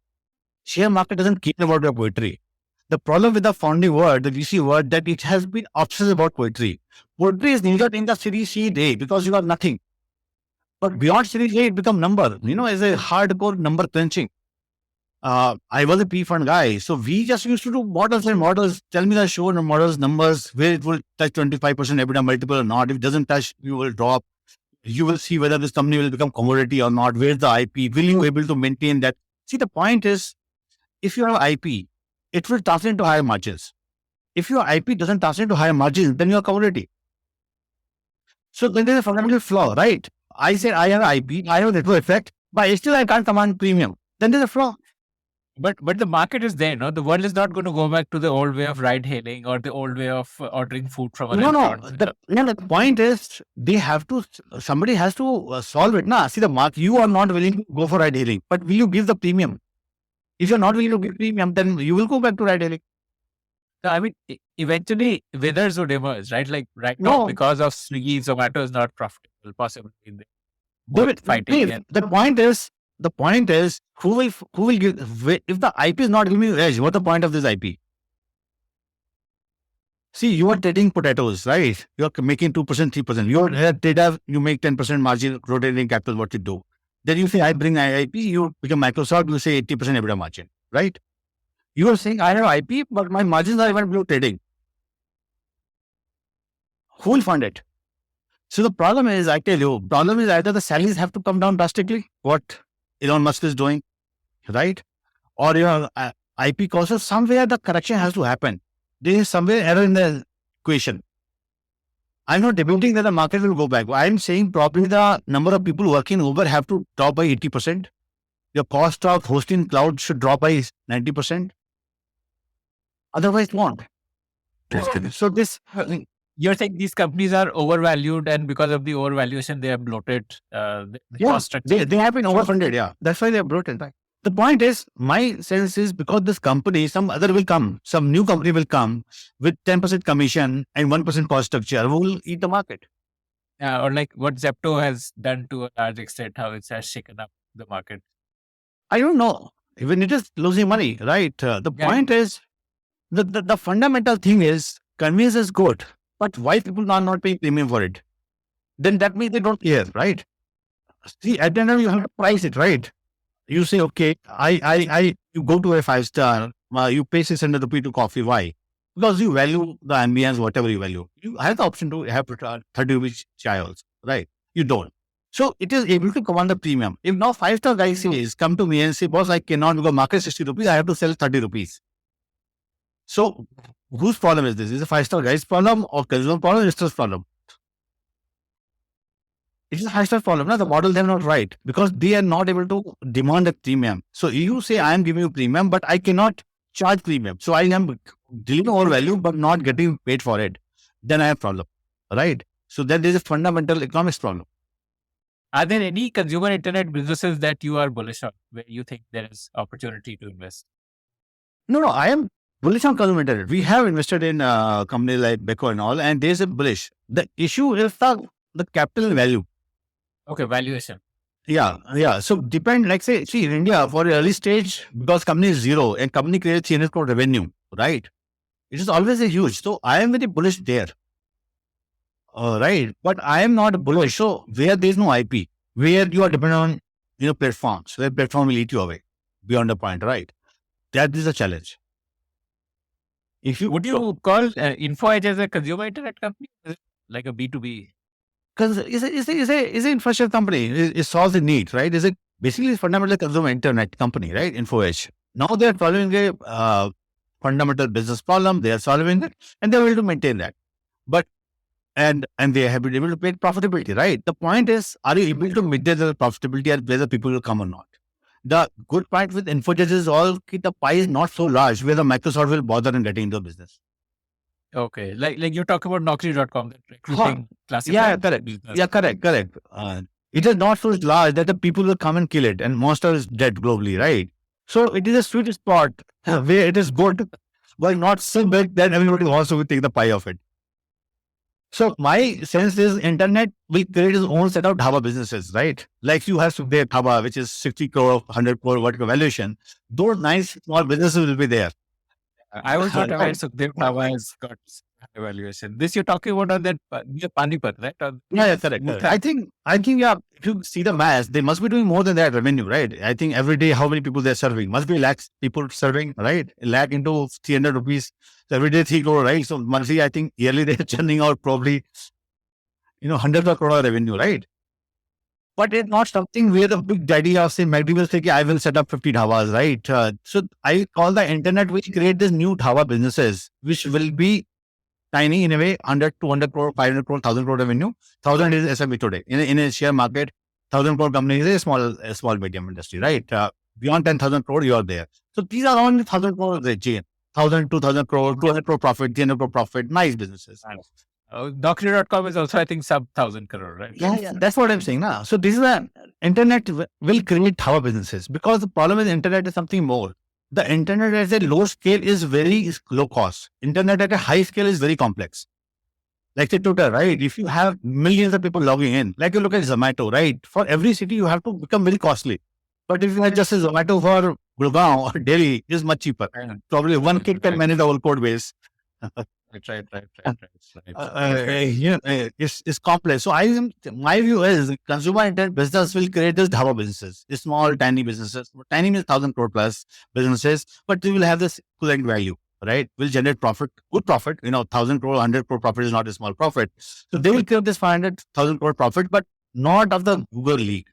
Share market doesn't care about your poetry. The problem with the founding world, the VC world, that it has been obsessed about poetry. Poetry is needed in the Series C day because you have nothing. But beyond Series A, it becomes number, as a hardcore number crunching. I was a P-fund guy. So we just used to do models and models. Tell me the show models, numbers, where it will touch 25% EBITDA multiple or not. If it doesn't touch, you will drop. You will see whether this company will become commodity or not. Where's the IP? Will you able to maintain that? See, the point is, if you have IP, it will translate into higher margins. If your IP doesn't translate into higher margins, then you're commodity. So then there's a fundamental flaw, right? I said I have IP, I have network effect, but still I can't command premium. Then there's a flaw. But the market is there, no? The world is not going to go back to the old way of ride hailing or the old way of ordering food from a restaurant. The point is somebody has to solve it. See the mark, you are not willing to go for ride hailing, but will you give the premium? If you're not willing to give premium, then you will go back to ride hailing. So, I mean, eventually winners would emerge, right? Like right now, because of Swiggy, Zomato is not profitable, possibly. Fighting. The point is, who will give, if the IP is not giving you edge, what's the point of this IP? See, you are trading potatoes, right? You are making 2%, 3%. You are data, you make 10% margin, rotating capital, what you do. Then you say, I bring IP, you become Microsoft, you say 80% EBITDA margin, right? You are saying, I have IP, but my margins are even below trading. Who will fund it? So the problem is, I tell you, problem is either the salaries have to come down drastically, what Elon Musk is doing, right? Or your IP costs, somewhere the correction has to happen. There is somewhere error in the equation. I'm not debating that the market will go back. I'm saying probably the number of people working in Uber have to drop by 80%. Your cost of hosting cloud should drop by 90%. Otherwise, it won't. So this, You're saying these companies are overvalued, and because of the overvaluation, they have bloated the cost structure. they have been overfunded. Yeah, that's why they are bloated. Right? The point is, my sense is because this company, some other will come, some new company will come with 10% commission and 1% cost structure who will eat the market. Or like what Zepto has done to a large extent, how it has shaken up the market. I don't know. Even it is losing money, right? The point is, the fundamental thing is convenience is good, but why people are not paying premium for it? Then that means they don't care, right? See, at the end of you have to price it, right? You say, okay, you go to a 5-star, you pay 600 rupees to coffee. Why? Because you value the ambience, whatever you value. You have the option to have 30 rupees chai also, right? You don't. So it is able to command the premium. If now 5-star guy says, come to me and say, boss, I cannot because market 60 rupees, I have to sell 30 rupees. So whose problem is this? Is it a 5-star guy's problem or consumer problem or investor's problem? It is a 5-star problem. No? The model they are not right because they are not able to demand a premium. So you say I am giving you premium, but I cannot charge premium. So I am delivering more value, but not getting paid for it. Then I have a problem, right? So then there is a fundamental economics problem. Are there any consumer internet businesses that you are bullish on where you think there is opportunity to invest? No, I am bullish on consumer internet. We have invested in companies like Beko and all, and there is a bullish. The issue is the capital value. Okay, valuation. Yeah. So depend, like say, see in India for early stage, because company is zero and company creates 300 crore revenue, right? It is always a huge. So I am very bullish there. Right. But I am not bullish. So where there is no IP, where you are dependent on, platforms, where platform will eat you away beyond the point, right? That is a challenge. Would you call InfoEdge as a consumer internet company? Is it like a B2B? Because it's an infrastructure company. It solves the need, right? Is it basically fundamentally consumer internet company, right? InfoEdge. Now they are following a fundamental business problem. They are solving it, and they are able to maintain that. But and they have been able to pay profitability, right? The point is, are you able to maintain the profitability and whether people will come or not? The good point with InfoEdge is the pie is not so large where the Microsoft will bother in getting into business. Okay, like you're talking about Naukri.com, that recruiting classified. Yeah, correct. Business. Yeah, correct. It is not so large that the people will come and kill it, and monster is dead globally, right? So it is a sweet spot where it is good, but not so big that everybody wants to take the pie of it. So my sense is internet will create its own set of dhaba businesses, right? Like you have Sukhdev Dhaba, which is 60 crore, 100 crore vertical valuation. Those nice small businesses will be there. I was not aware Sukhdev Dhaba has got evaluation. This you're talking about on that near Panipat, right? Yeah, correct. I think, if you see the math, they must be doing more than that revenue, right? I think every day, how many people they're serving? Must be lakhs people serving, right? A lakh into 300 rupees. So every day 3 crore, right? So monthly, I think yearly they're churning out probably, hundreds of crore revenue, right? But it's not something where the big daddy of say McD will say, I will set up 50 dhabas, right? So I call the internet which create this new dhaba businesses, which will be tiny in a way, 100, 200 crore, 500 crore, 1,000 crore revenue. 1,000 is SME today. In a share market, 1,000 crore company is a small medium industry, right? Beyond 10,000 crore, you are there. So these are only 1,000 crore chain. 1,000, 2,000 crore, 200 crore profit, 300 crore profit, nice businesses. Naukri.com is also, I think, sub 1,000 crore, right? Yeah, that's what I'm saying now. So this is the internet will create dhaba businesses because the problem is internet is something more. The internet at a low scale is very low cost. Internet at a high scale is very complex. Like say Twitter, right? If you have millions of people logging in, like you look at Zomato, right? For every city, you have to become very costly. But if you have just a Zomato for Gurgaon or Delhi, it's much cheaper. Probably one kid can manage the whole code base. It's complex. So my view is consumer intent business will create this dhaba businesses, small, tiny businesses. Tiny means 1,000 crore plus businesses, but they will have this equivalent value, right? Will generate profit, good profit. 1,000 crore, 100 crore profit is not a small profit. So they will create this 500,000 crore profit, but not of the Google league.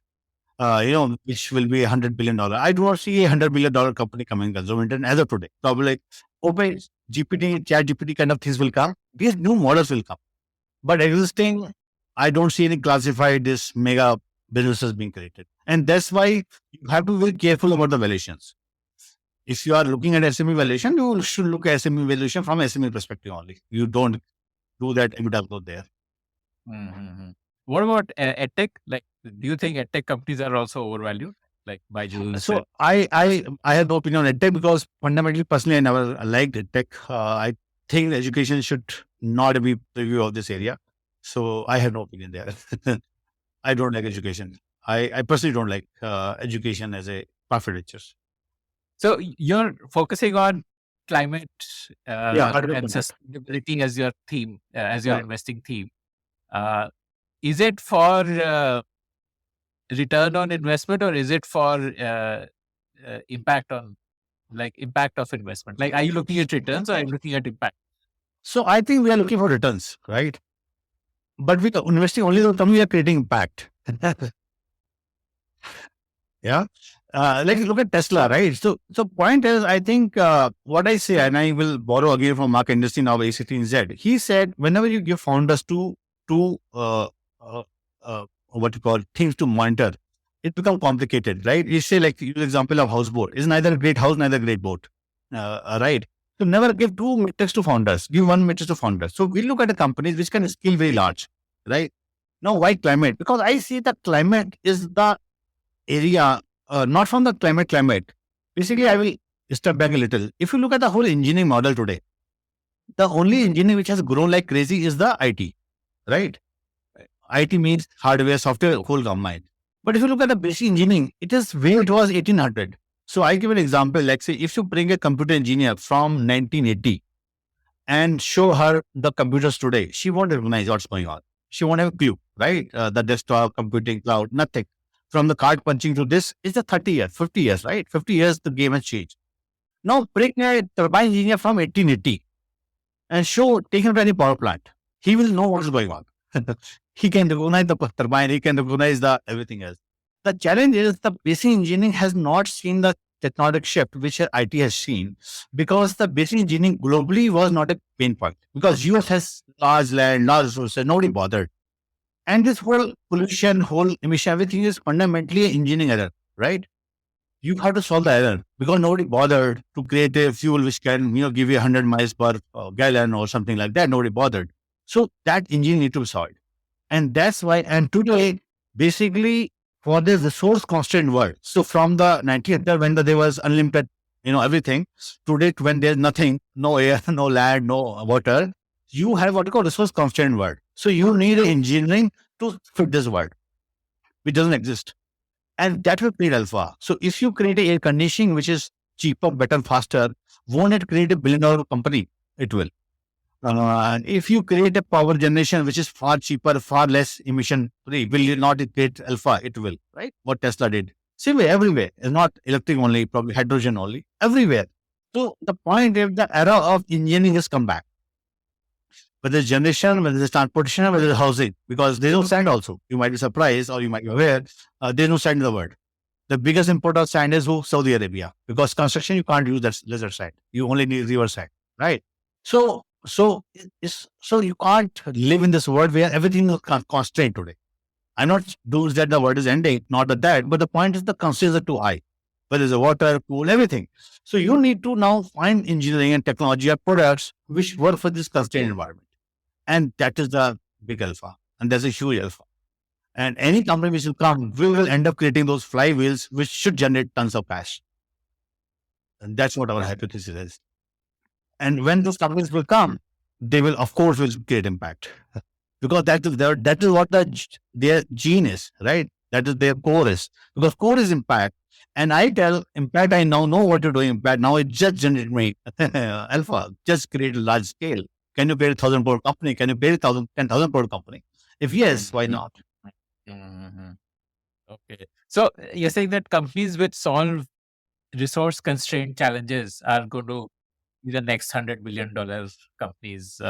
Which will be $100 billion. I do not see $100 billion company coming consumer intent as of today. Probably like open GPT, chat GPT kind of things will come. These new models will come. But existing, I don't see any classified this mega businesses being created. And that's why you have to be very careful about the valuations. If you are looking at SME valuation, you should look at SME valuation from SME perspective only. You don't do that EBITDA growth there. What about edtech? Like, do you think edtech companies are also overvalued? Like Byju's? So I have no opinion on edtech because fundamentally, personally, I never liked edtech. I think education should not be preview of this area. So I have no opinion there. I don't like education. I personally don't like education as a profit riches. So you're focusing on climate and 100%. sustainability as your theme, as your Right. investing theme. Is it for return on investment, or is it for impact on, like, impact of investment? Like, are you looking at returns or are you looking at impact? So I think we are looking for returns, right? But we are investing only the time we are creating impact. Yeah. Like look at Tesla, right? So point is, I think what I say, and I will borrow again from Mark Industry now, A16Z. He said, whenever you give founders two what you call things to monitor, it becomes complicated, right? You say, like, use example of houseboat. It's neither a great house, neither a great boat, right? So never give two metrics to founders. Give one metric to founders. So we look at the companies which can scale very large, right? Now, why climate? Because I see that climate is the area, not from the climate. Basically, I will step back a little. If you look at the whole engineering model today, the only engineering which has grown like crazy is the IT, right? IT means hardware, software, whole combined. But if you look at the basic engineering, it is where it was 1800. So I give an example, like say, if you bring a computer engineer from 1980 and show her the computers today, she won't recognize what's going on. She won't have a clue, right? The desktop, computing, cloud, nothing. From the card punching to this is the 30 years, 50 years, right? 50 years, the game has changed. Now bring a turbine engineer from 1880 and take him to any power plant. He will know what's going on. He can recognize the turbine, he can recognize the everything else. The challenge is the basic engineering has not seen the technological shift which IT has seen, because the basic engineering globally was not a pain point, because US has large land, large resources, nobody bothered. And this whole pollution, whole emission, everything is fundamentally an engineering error, right? You have to solve the error because nobody bothered to create a fuel which can, give you 100 miles per gallon or something like that. Nobody bothered. So that engineering need to be solved. And that's why, and today, basically, for this resource constrained world, so from the 1900 when there was unlimited, everything, today when there's nothing, no air, no land, no water, you have what you call resource constrained world. So you need engineering to fit this world, which doesn't exist. And that will create alpha. So if you create a air conditioning which is cheaper, better, faster, won't it create $1 billion company? It will. And if you create a power generation which is far cheaper, far less emission free, will you not create alpha? It will, right? What Tesla did. Same way, everywhere. It's not electric only, probably hydrogen only, everywhere. So the point is the era of engineering has come back. Whether it's generation, whether it's transportation, whether it's housing, because there's no sand also. You might be surprised or you might be aware, there's no sand in the world. The biggest import of sand is Saudi Arabia, because construction, you can't use that desert sand. You only need river sand, right? So you can't live in this world where everything is constrained today. I'm not doing that the world is ending, not that, but the point is the constraints are too high. Whether it's a water, cool, everything. So you need to now find engineering and technology or products which work for this constrained environment. And that is the big alpha. And there's a huge alpha. And any company which will come, we will end up creating those flywheels which should generate tons of cash. And that's what our hypothesis is. And when those companies will come, they will, of course, will create impact. Because that is what their gene is, right? That is their core is. Because core is impact. And I tell impact, I now know what you're doing impact. Now it just generate me alpha, just create a large scale. Can you build 1,000 crore company? Can you build 10,000 crore company? If yes, why not? Okay. So you're saying that companies which solve resource constraint challenges are going to be the next $100 billion companies,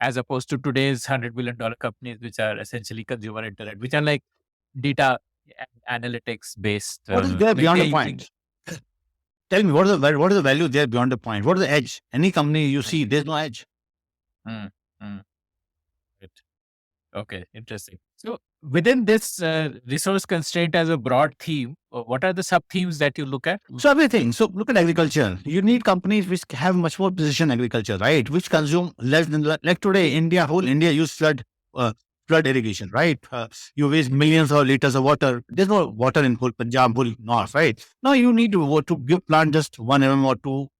as opposed to today's $100 billion companies, which are essentially consumer internet, which are like data analytics based. What is there like beyond they're the using- point? Tell me, what is the value there beyond the point? What is the edge? Any company you see, there's no edge. Mm, mm. Right. Okay, interesting. So within this resource constraint as a broad theme, what are the sub themes that you look at? So everything. So look at agriculture. You need companies which have much more precision agriculture, right? Which consume less than like today. Whole India use flood irrigation, right? You waste millions of liters of water. There's no water in whole Punjab, whole north, right? Now you need to give plant just 1 mm or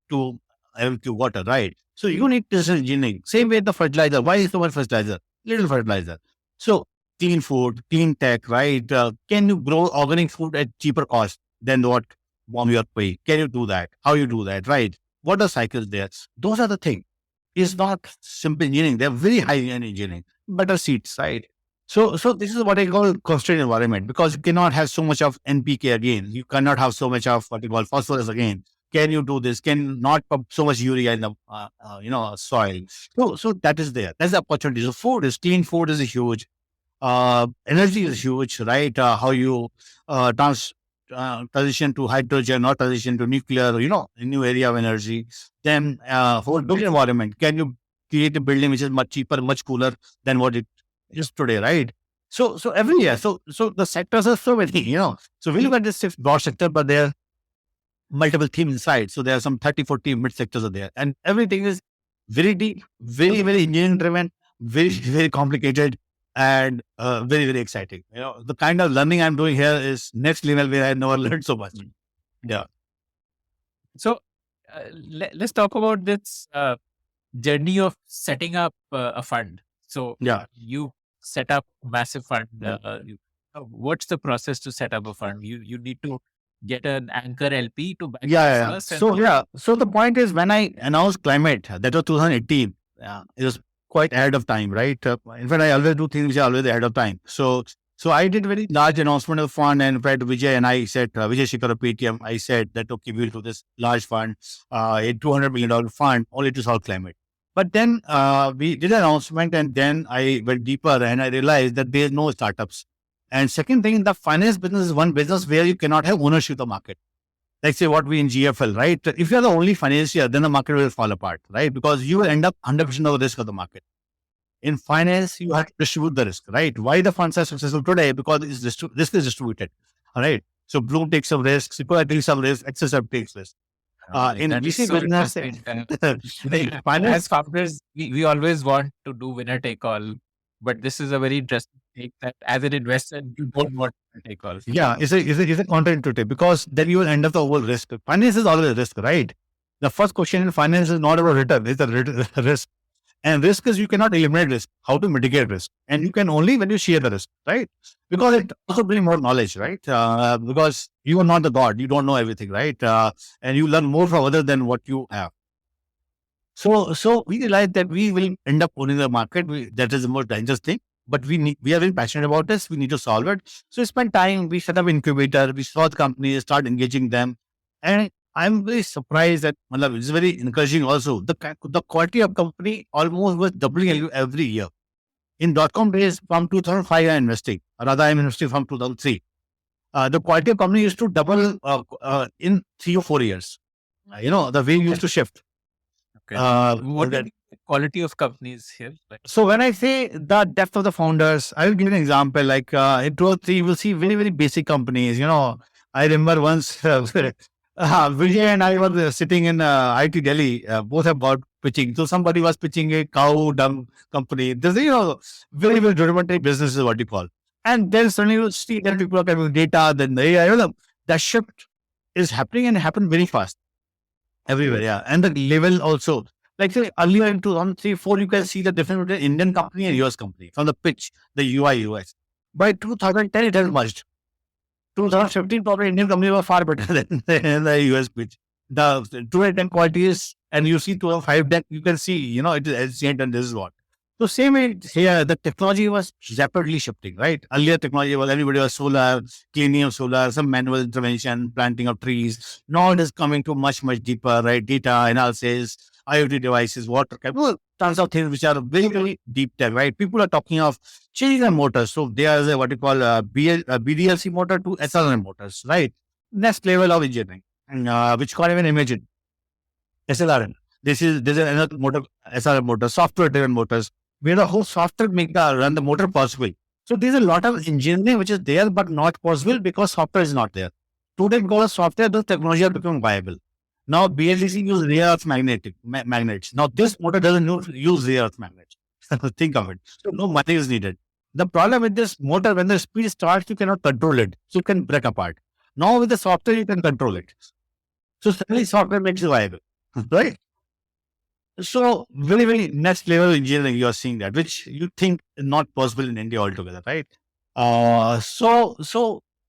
2 mm water, right? So you need precision engineering. Same way the fertilizer. Why is so much fertilizer? Little fertilizer. So clean food, clean tech, right? Can you grow organic food at cheaper cost than what bomb you are paying? Can you do that? How you do that, right? What are cycles there? Those are the things. It's not simple engineering. They're very high end engineering. Better seats, right? So this is what I call constrained environment, because you cannot have so much of NPK again. You cannot have so much of what you call phosphorus again. Can you do this? Can not pump so much urea in the soil? So that is there. That's the opportunity. So clean food is huge. Energy is huge, right? How you transition to hydrogen or transition to nuclear, a new area of energy. Then whole built environment. Can you create a building which is much cheaper, much cooler than what it is today, right? So every year, so the sectors are so many, So we look at this broad sector, but there are multiple themes inside. So there are some 30, 40 mid sectors are there, and everything is very deep, very, very engineering driven, very, very complicated, and very, very exciting. The kind of learning I'm doing here is next level where I never learned so much. Yeah. So let's talk about this journey of setting up a fund. So Yeah. you set up massive fund. What's the process to set up a fund? You need to get an anchor LP to back Yeah. first. So the point is, when I announced climate, that was 2018. It was quite ahead of time, right? In fact, I always do things which are always ahead of time. So I did very large announcement of fund, and in fact, Vijay and I said, Vijay Shikhar of PTM, I said that, okay, we'll do this large fund, a $200 million fund only to solve climate. But then we did an announcement, and then I went deeper and I realized that there's no startups. And second thing, the finance business is one business where you cannot have ownership of the market. Like say what we in GFL, right? If you're the only financier, then the market will fall apart, right? Because you will end up 100% of the risk of the market. In finance, you have to distribute the risk, right? Why the funds are successful today? Because risk is distributed, all right? So Bloom takes some risks, Sequoia takes some risks, XSF takes risks. In VC business, as founders, we always want to do winner take all, but this is a very interesting take that as an investor, you don't want to take all. Yeah, it's a counterintuitive, because then you will end up the whole risk. Finance is always a risk, right? The first question in finance is not about return, it's a risk. And risk is, you cannot eliminate risk. How to mitigate risk? And you can only when you share the risk, right? Because it also brings more knowledge, right? Because you are not the God, you don't know everything, right? And you learn more from others than what you have. So we realized that we will end up owning the market. That is the most dangerous thing. But we are very passionate about this. We need to solve it. So we spent time. We set up incubator. We saw the companies, start engaging them, and I'm very surprised that it's very encouraging also. The quality of company almost was doubling every year. In .com days, from 2005, I'm investing. Rather, I'm investing from 2003. The quality of company used to double in 3 or 4 years. The way we used to shift. Okay. What is the quality of companies here? So when I say the depth of the founders, I will give you an example. Like in 2003, you will see very, very basic companies. I remember once Vijay and I were sitting in IT Delhi. Both have got pitching. So somebody was pitching a cow dung company. There's very, very rudimentary business is what you call. And then suddenly you see that people are coming with data. Then the AI, that shift is happening, and happen very fast everywhere. Yeah, and the level also. Like say earlier in 2003, 4, you can see the difference between Indian company and US company from the pitch, the UI, UX. By 2010, it has merged. 2015, probably Indian company was far better than the US pitch. The 2010 quality is and you see 2005 deck, you can see, it is ancient and this is what. So same way here, the technology was rapidly shifting, right? Earlier technology was everybody was solar, cleaning of solar, some manual intervention, planting of trees. Now it is coming to much, much deeper, right? Data analysis, IoT devices, water, well, tons of things which are very, very deep tech, right? People are talking of changing the motors. So there is what you call BDLC motor to SLR motors, right? Next level of engineering, which can't even imagine. SLRM. This is another motor, SLR motor, software driven motors, where the whole software make run the motor possible. So there's a lot of engineering which is there, but not possible because software is not there. Today, because of software, those technology are becoming viable. Now, BLDC use rare earth magnets. Now, this motor doesn't use rare earth magnets. Think of it. So, no money is needed. The problem with this motor, when the speed starts, you cannot control it. So, it can break apart. Now, with the software, you can control it. So, suddenly, software makes it viable. Right? So, very, very next level engineering, you are seeing that, which you think is not possible in India altogether, right? So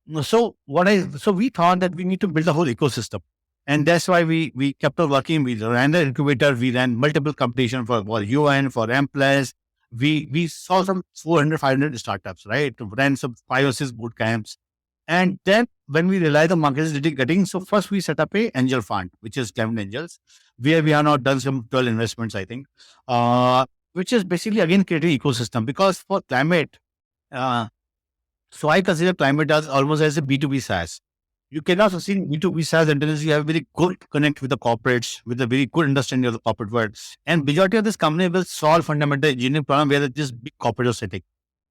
we thought that we need to build a whole ecosystem. And that's why we kept on working. We ran the incubator. We ran multiple competition for UN, for M+. We saw some 400, 500 startups, right? Ran some 5 or 6 boot camps. And then when we realized the market is getting, so first we set up a angel fund, which is Climate Angels, where we have now done some 12 investments, I think, which is basically again creating ecosystem, because for climate, so I consider climate as almost as a B2B SaaS. You cannot succeed in B2B SaaS until you have very good connect with the corporates, with a very good understanding of the corporate world. And majority of this company will solve fundamental engineering problem where this big corporate is sitting.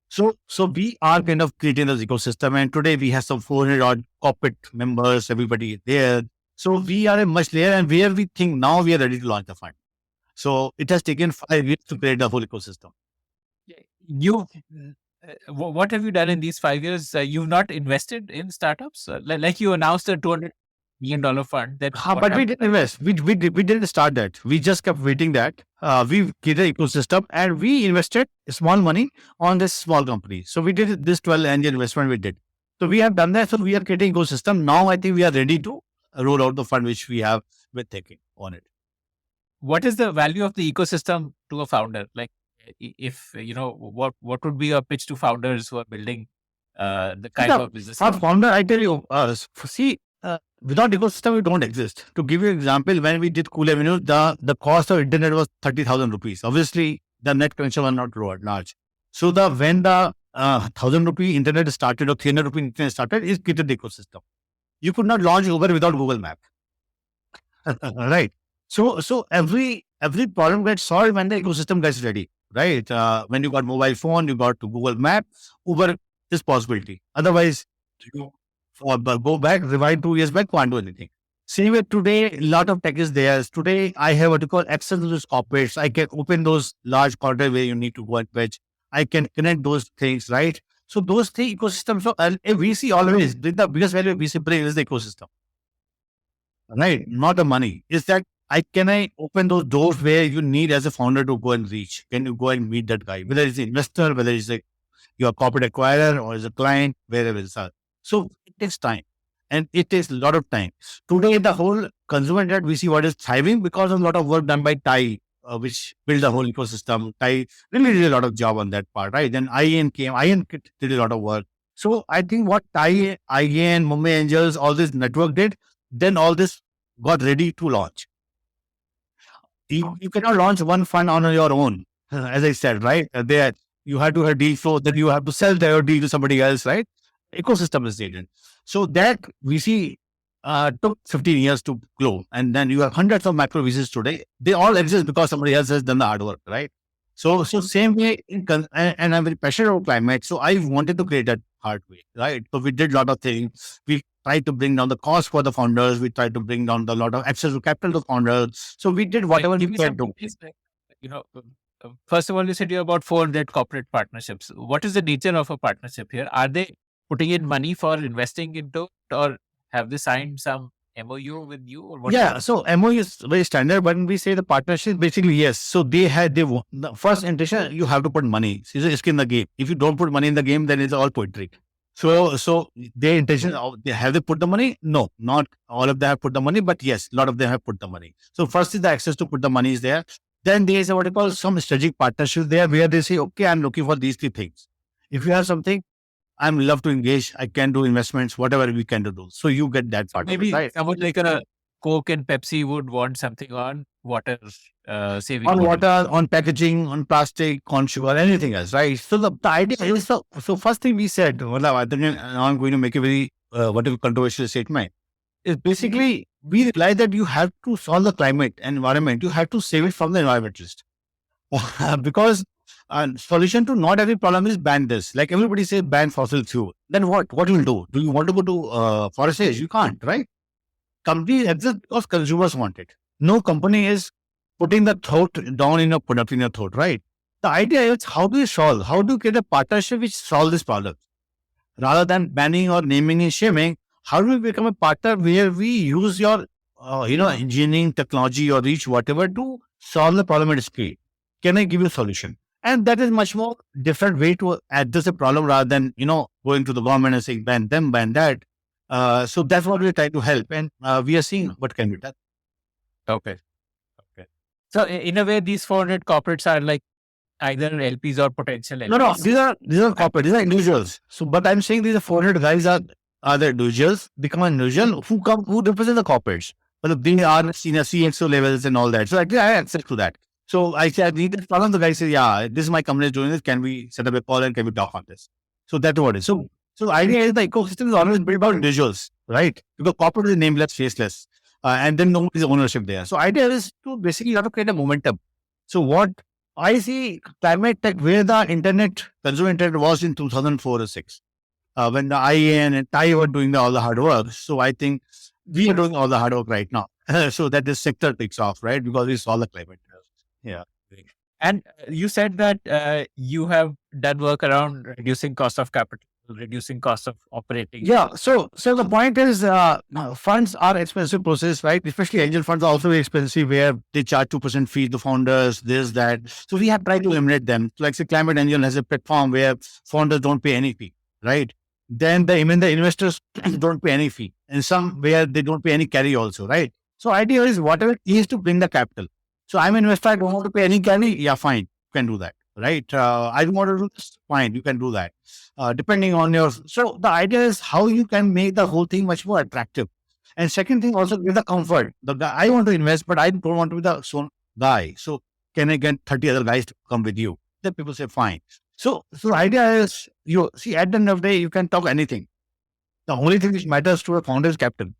So we are kind of creating this ecosystem, and today we have some 400 odd corporate members, everybody there. So we are a much layer, and where we think now we are ready to launch the fund. So it has taken 5 years to create the whole ecosystem. What have you done in these 5 years? You've not invested in startups? Like you announced a $200 million fund. But we didn't invest. We didn't start that. We just kept waiting that. We created ecosystem and we invested small money on this small company. So we did this 12 angel investment we did. So we have done that. So we are creating ecosystem. Now I think we are ready to roll out the fund which we have been taking on it. What is the value of the ecosystem to a founder? Like, if what would be a pitch to founders who are building the kind of business? For founder, I tell you, without ecosystem, we don't exist. To give you an example, when we did CoolAvenues, the cost of internet was 30,000 rupees. Obviously, the net connection was not large. So when the 1,000 rupee internet started or 300 rupee internet started, is created the ecosystem. You could not launch Uber without Google Map. Right. So every problem gets solved when the ecosystem gets ready. Right. When you got mobile phone, you got to Google Map, Uber is possibility. Otherwise, you go back, rewind 2 years back, can't do anything. Same way today, a lot of tech is there. Today, I have what you call access to those corporates. I can open those large corridors where you need to go and pitch. I can connect those things, right? So those three ecosystems. So a VC always, the biggest value of VC play is the ecosystem, right? Not the money. Is that can I open those doors where you need as a founder to go and reach? Can you go and meet that guy? Whether it's an investor, whether it's your corporate acquirer or as a client, wherever it's at. So it takes time. And it takes a lot of time. Today, the whole consumer internet we see what is thriving because of a lot of work done by TIE, which built the whole ecosystem. TIE really did a lot of job on that part, right? Then IAN came. IAN did a lot of work. So I think what TIE, IAN, Mumbai Angels, all this network did, then all this got ready to launch. You cannot launch one fund on your own, as I said, right? There you have to have deal flow, then you have to sell their deal to somebody else, right? Ecosystem is needed. So that VC took 15 years to grow. And then you have hundreds of macro VCs today. They all exist because somebody else has done the hard work, right? So same way, and I'm very passionate about climate. So I wanted to create that hard way, right? So we did a lot of things. We tried to bring down the cost for the founders. We tried to bring down the lot of access to capital to founders. So we did whatever we could do. First of all, you said you're about 400 corporate partnerships. What is the nature of a partnership here? Are they putting in money for investing into it, or have they signed some MOU with you? Or what? Yeah, so MOU is very standard. When we say the partnership, basically, yes. So the first intention, you have to put money. It's skin in the game. If you don't put money in the game, then it's all poetry. So their intention, have they put the money? No, not all of them have put the money, but yes, a lot of them have put the money. So first is the access to put the money is there. Then there is what you call some strategic partnership there where they say, okay, I'm looking for these three things. If you have something, I'm love to engage. I can do investments, whatever we can do. So you get that part of it, Maybe right? someone like a Coke and Pepsi would want something on water saving. On model. water, on packaging, on plastic, on sugar, anything else, right? So the idea is so first thing we said, well, I think now I'm going to make a very whatever controversial statement. Is basically we reply that you have to solve the climate and environment. You have to save it from the environmentalist because solution to not every problem is ban this. Like everybody says, ban fossil fuel. Then what? What will do? Do you want to go to forest age? You can't, right? Companies exist because consumers want it. No company is putting the thought down in your product in your thought, right? The idea is how do you solve? How do you get a partnership which solve this problem? Rather than banning or naming and shaming, how do we become a partner where we use your, engineering technology or reach whatever to solve the problem at scale? Can I give you a solution? And that is much more different way to address a problem rather than, going to the government and saying ban them, ban that. So that's what we're trying to help. And we are seeing what can be done. Okay. Okay. So in a way, these 400 corporates are like either LPs or potential LPs. No, these are corporate, these are individuals. So, but I'm saying these are 400 guys are the individuals, become an individual who represent the corporates. But they are senior CXO levels and all that. So actually I have access to that. So I said, I need this problem. The guy said, yeah, this is my company is doing this. Can we set up a call and can we talk on this? So that's what it is. So the idea is the ecosystem is always built by individuals, right? Because corporate is nameless, faceless, and then no is ownership there. So idea is to basically you have to create a momentum. So what I see climate tech where the consumer internet was in 2004 or 6, when the IAN and TIE were doing all the hard work. So I think we are doing all the hard work right now. So that this sector takes off, right? Because we saw the climate. Yeah. And you said that you have done work around reducing cost of capital, reducing cost of operating. Yeah. So the point is, funds are expensive process, right? Especially angel funds are also very expensive, where they charge 2% fee to founders, this, that. So we have tried to eliminate them. Like say, Climate Angel has a platform where founders don't pay any fee, right? Then the investors don't pay any fee, and some where they don't pay any carry also, right? So idea is whatever it is to bring the capital. So I'm an investor, I don't want to pay any carry. Yeah, fine, you can do that, right? I don't want to do this, fine, you can do that. Depending on your, so the idea is how you can make the whole thing much more attractive. And second thing, also give the comfort. The guy, I want to invest, but I don't want to be the sole guy. So can I get 30 other guys to come with you? Then people say, fine. So the idea is, you see, at the end of the day, you can talk anything. The only thing which matters to a founder is capital.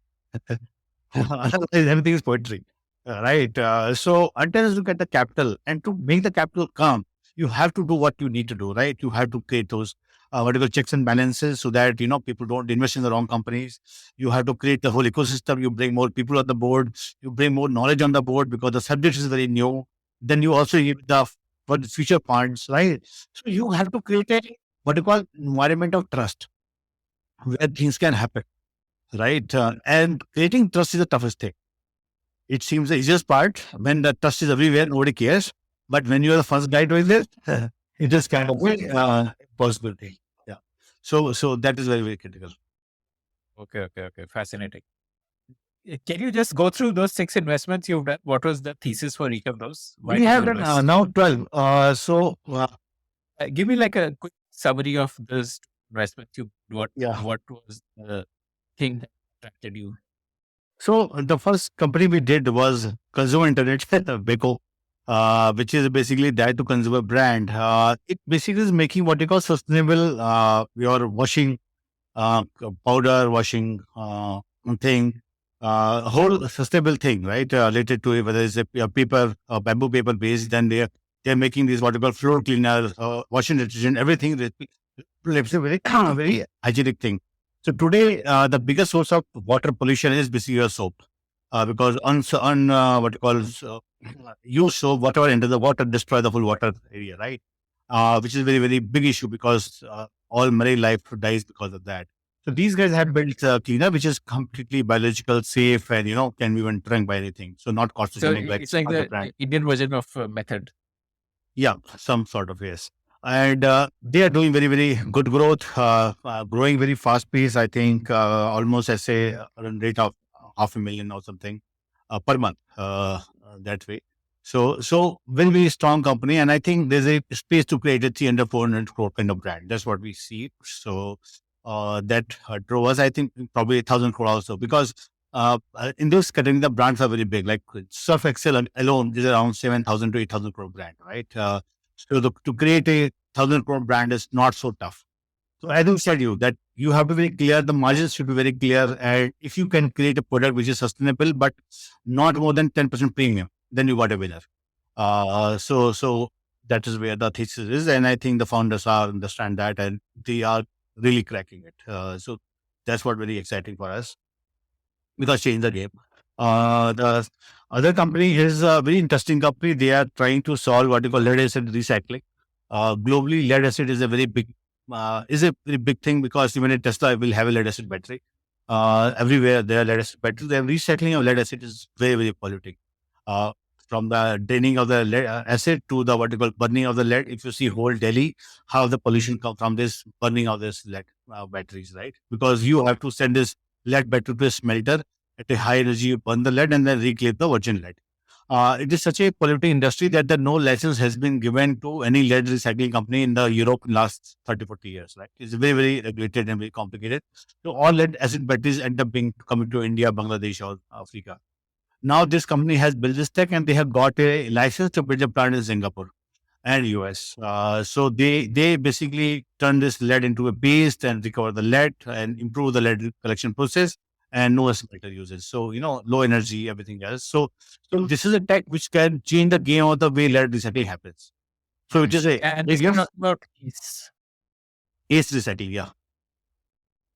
Otherwise, everything is poetry, right? So until you get the capital, and to make the capital come, you have to do what you need to do, right? You have to create those whatever checks and balances so that, people don't invest in the wrong companies. You have to create the whole ecosystem. You bring more people on the board. You bring more knowledge on the board because the subject is very new. Then you also give for the future funds, right? So you have to create a what you call environment of trust where things can happen, right? And creating trust is the toughest thing. It seems the easiest part. When the trust is everywhere, nobody cares. But when you're the first guy doing this, it is kind of impossible thing. Yeah. So that is very, very critical. Okay. Fascinating. Can you just go through those 6 investments you've done? What was the thesis for each of those? Why We did have you done invest? now 12. Give me like a quick summary of those investments you what Yeah. what was the thing that attracted you? So the first company we did was Consumer Internet, Beko, which is basically direct to consumer brand. It basically is making what you call sustainable your washing powder, washing thing, whole sustainable thing, right? Related to it, whether it's a paper, bamboo paper based, then they're making these what you call floor cleaner, washing detergent, everything. It's a very very hygienic thing. So today, the biggest source of water pollution is basically your soap, because what you call used soap, whatever enters the water, destroy the whole water area, right? Which is very very big issue because all marine life dies because of that. So these guys have built a cleaner which is completely biological, safe, and can be even drunk by anything. So not So carcinogenic like it's like other the brand. Indian version of method. Yeah, some sort of yes. And they are doing very, very good growth, growing very fast pace. I think almost, I say, a run rate of 500,000 or something per month, that way. So very, very strong company. And I think there's a space to create a 300, 400 crore kind of brand. That's what we see. So that drove us, I think, probably 1,000 crore also, because in this category, the brands are very big. Like Surf Excel alone is around 7,000 to 8,000 crore brand, right? To create a 1,000 crore brand is not so tough. So as I said you that you have to be very clear, the margins should be very clear. And if you can create a product which is sustainable, but not more than 10% premium, then you got a winner. So that is where the thesis is. And I think the founders are understand that, and they are really cracking it. So that's what very exciting for us, because change the game. The other company is a very interesting company. They are trying to solve what you call lead acid recycling. Globally, lead acid is a very big thing, because even a Tesla will have a lead acid battery. Everywhere there are lead acid batteries. The recycling of lead acid is very, very polluting. Uh, from the draining of the lead acid to the what you call burning of the lead. If you see whole Delhi, how the pollution comes from this burning of this lead batteries, right? Because you have to send this lead battery to a smelter at a high energy, you burn the lead and then reclaim the virgin lead. It is such a polluting industry that no license has been given to any lead recycling company in the Europe in last 30, 40 years. Right? It's very, very regulated and very complicated. So all lead acid batteries end up being coming to India, Bangladesh, or Africa. Now this company has built this tech, and they have got a license to build a plant in Singapore and US. So they basically turn this lead into a paste and recover the lead and improve the lead collection process, and no smelter usage. So low energy, everything else. So this is a tech which can change the game of the way lead recycling happens. So it is a And it's you're just talking about yes. ace recycling, yeah.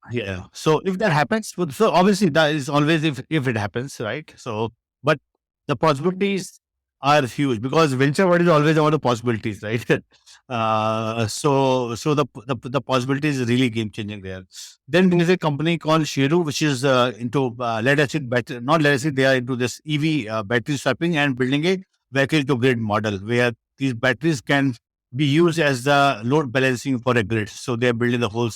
Yeah. So if that happens, so obviously that is always if it happens, right? So, but the possibilities are huge, because venture world is always about the possibilities, right? So the possibility is really game changing there. Then there is a company called Shiru, which is into lead acid battery, not lead acid. They are into this EV battery swapping and building a vehicle to grid model where these batteries can be used as the load balancing for a grid. So they are building the whole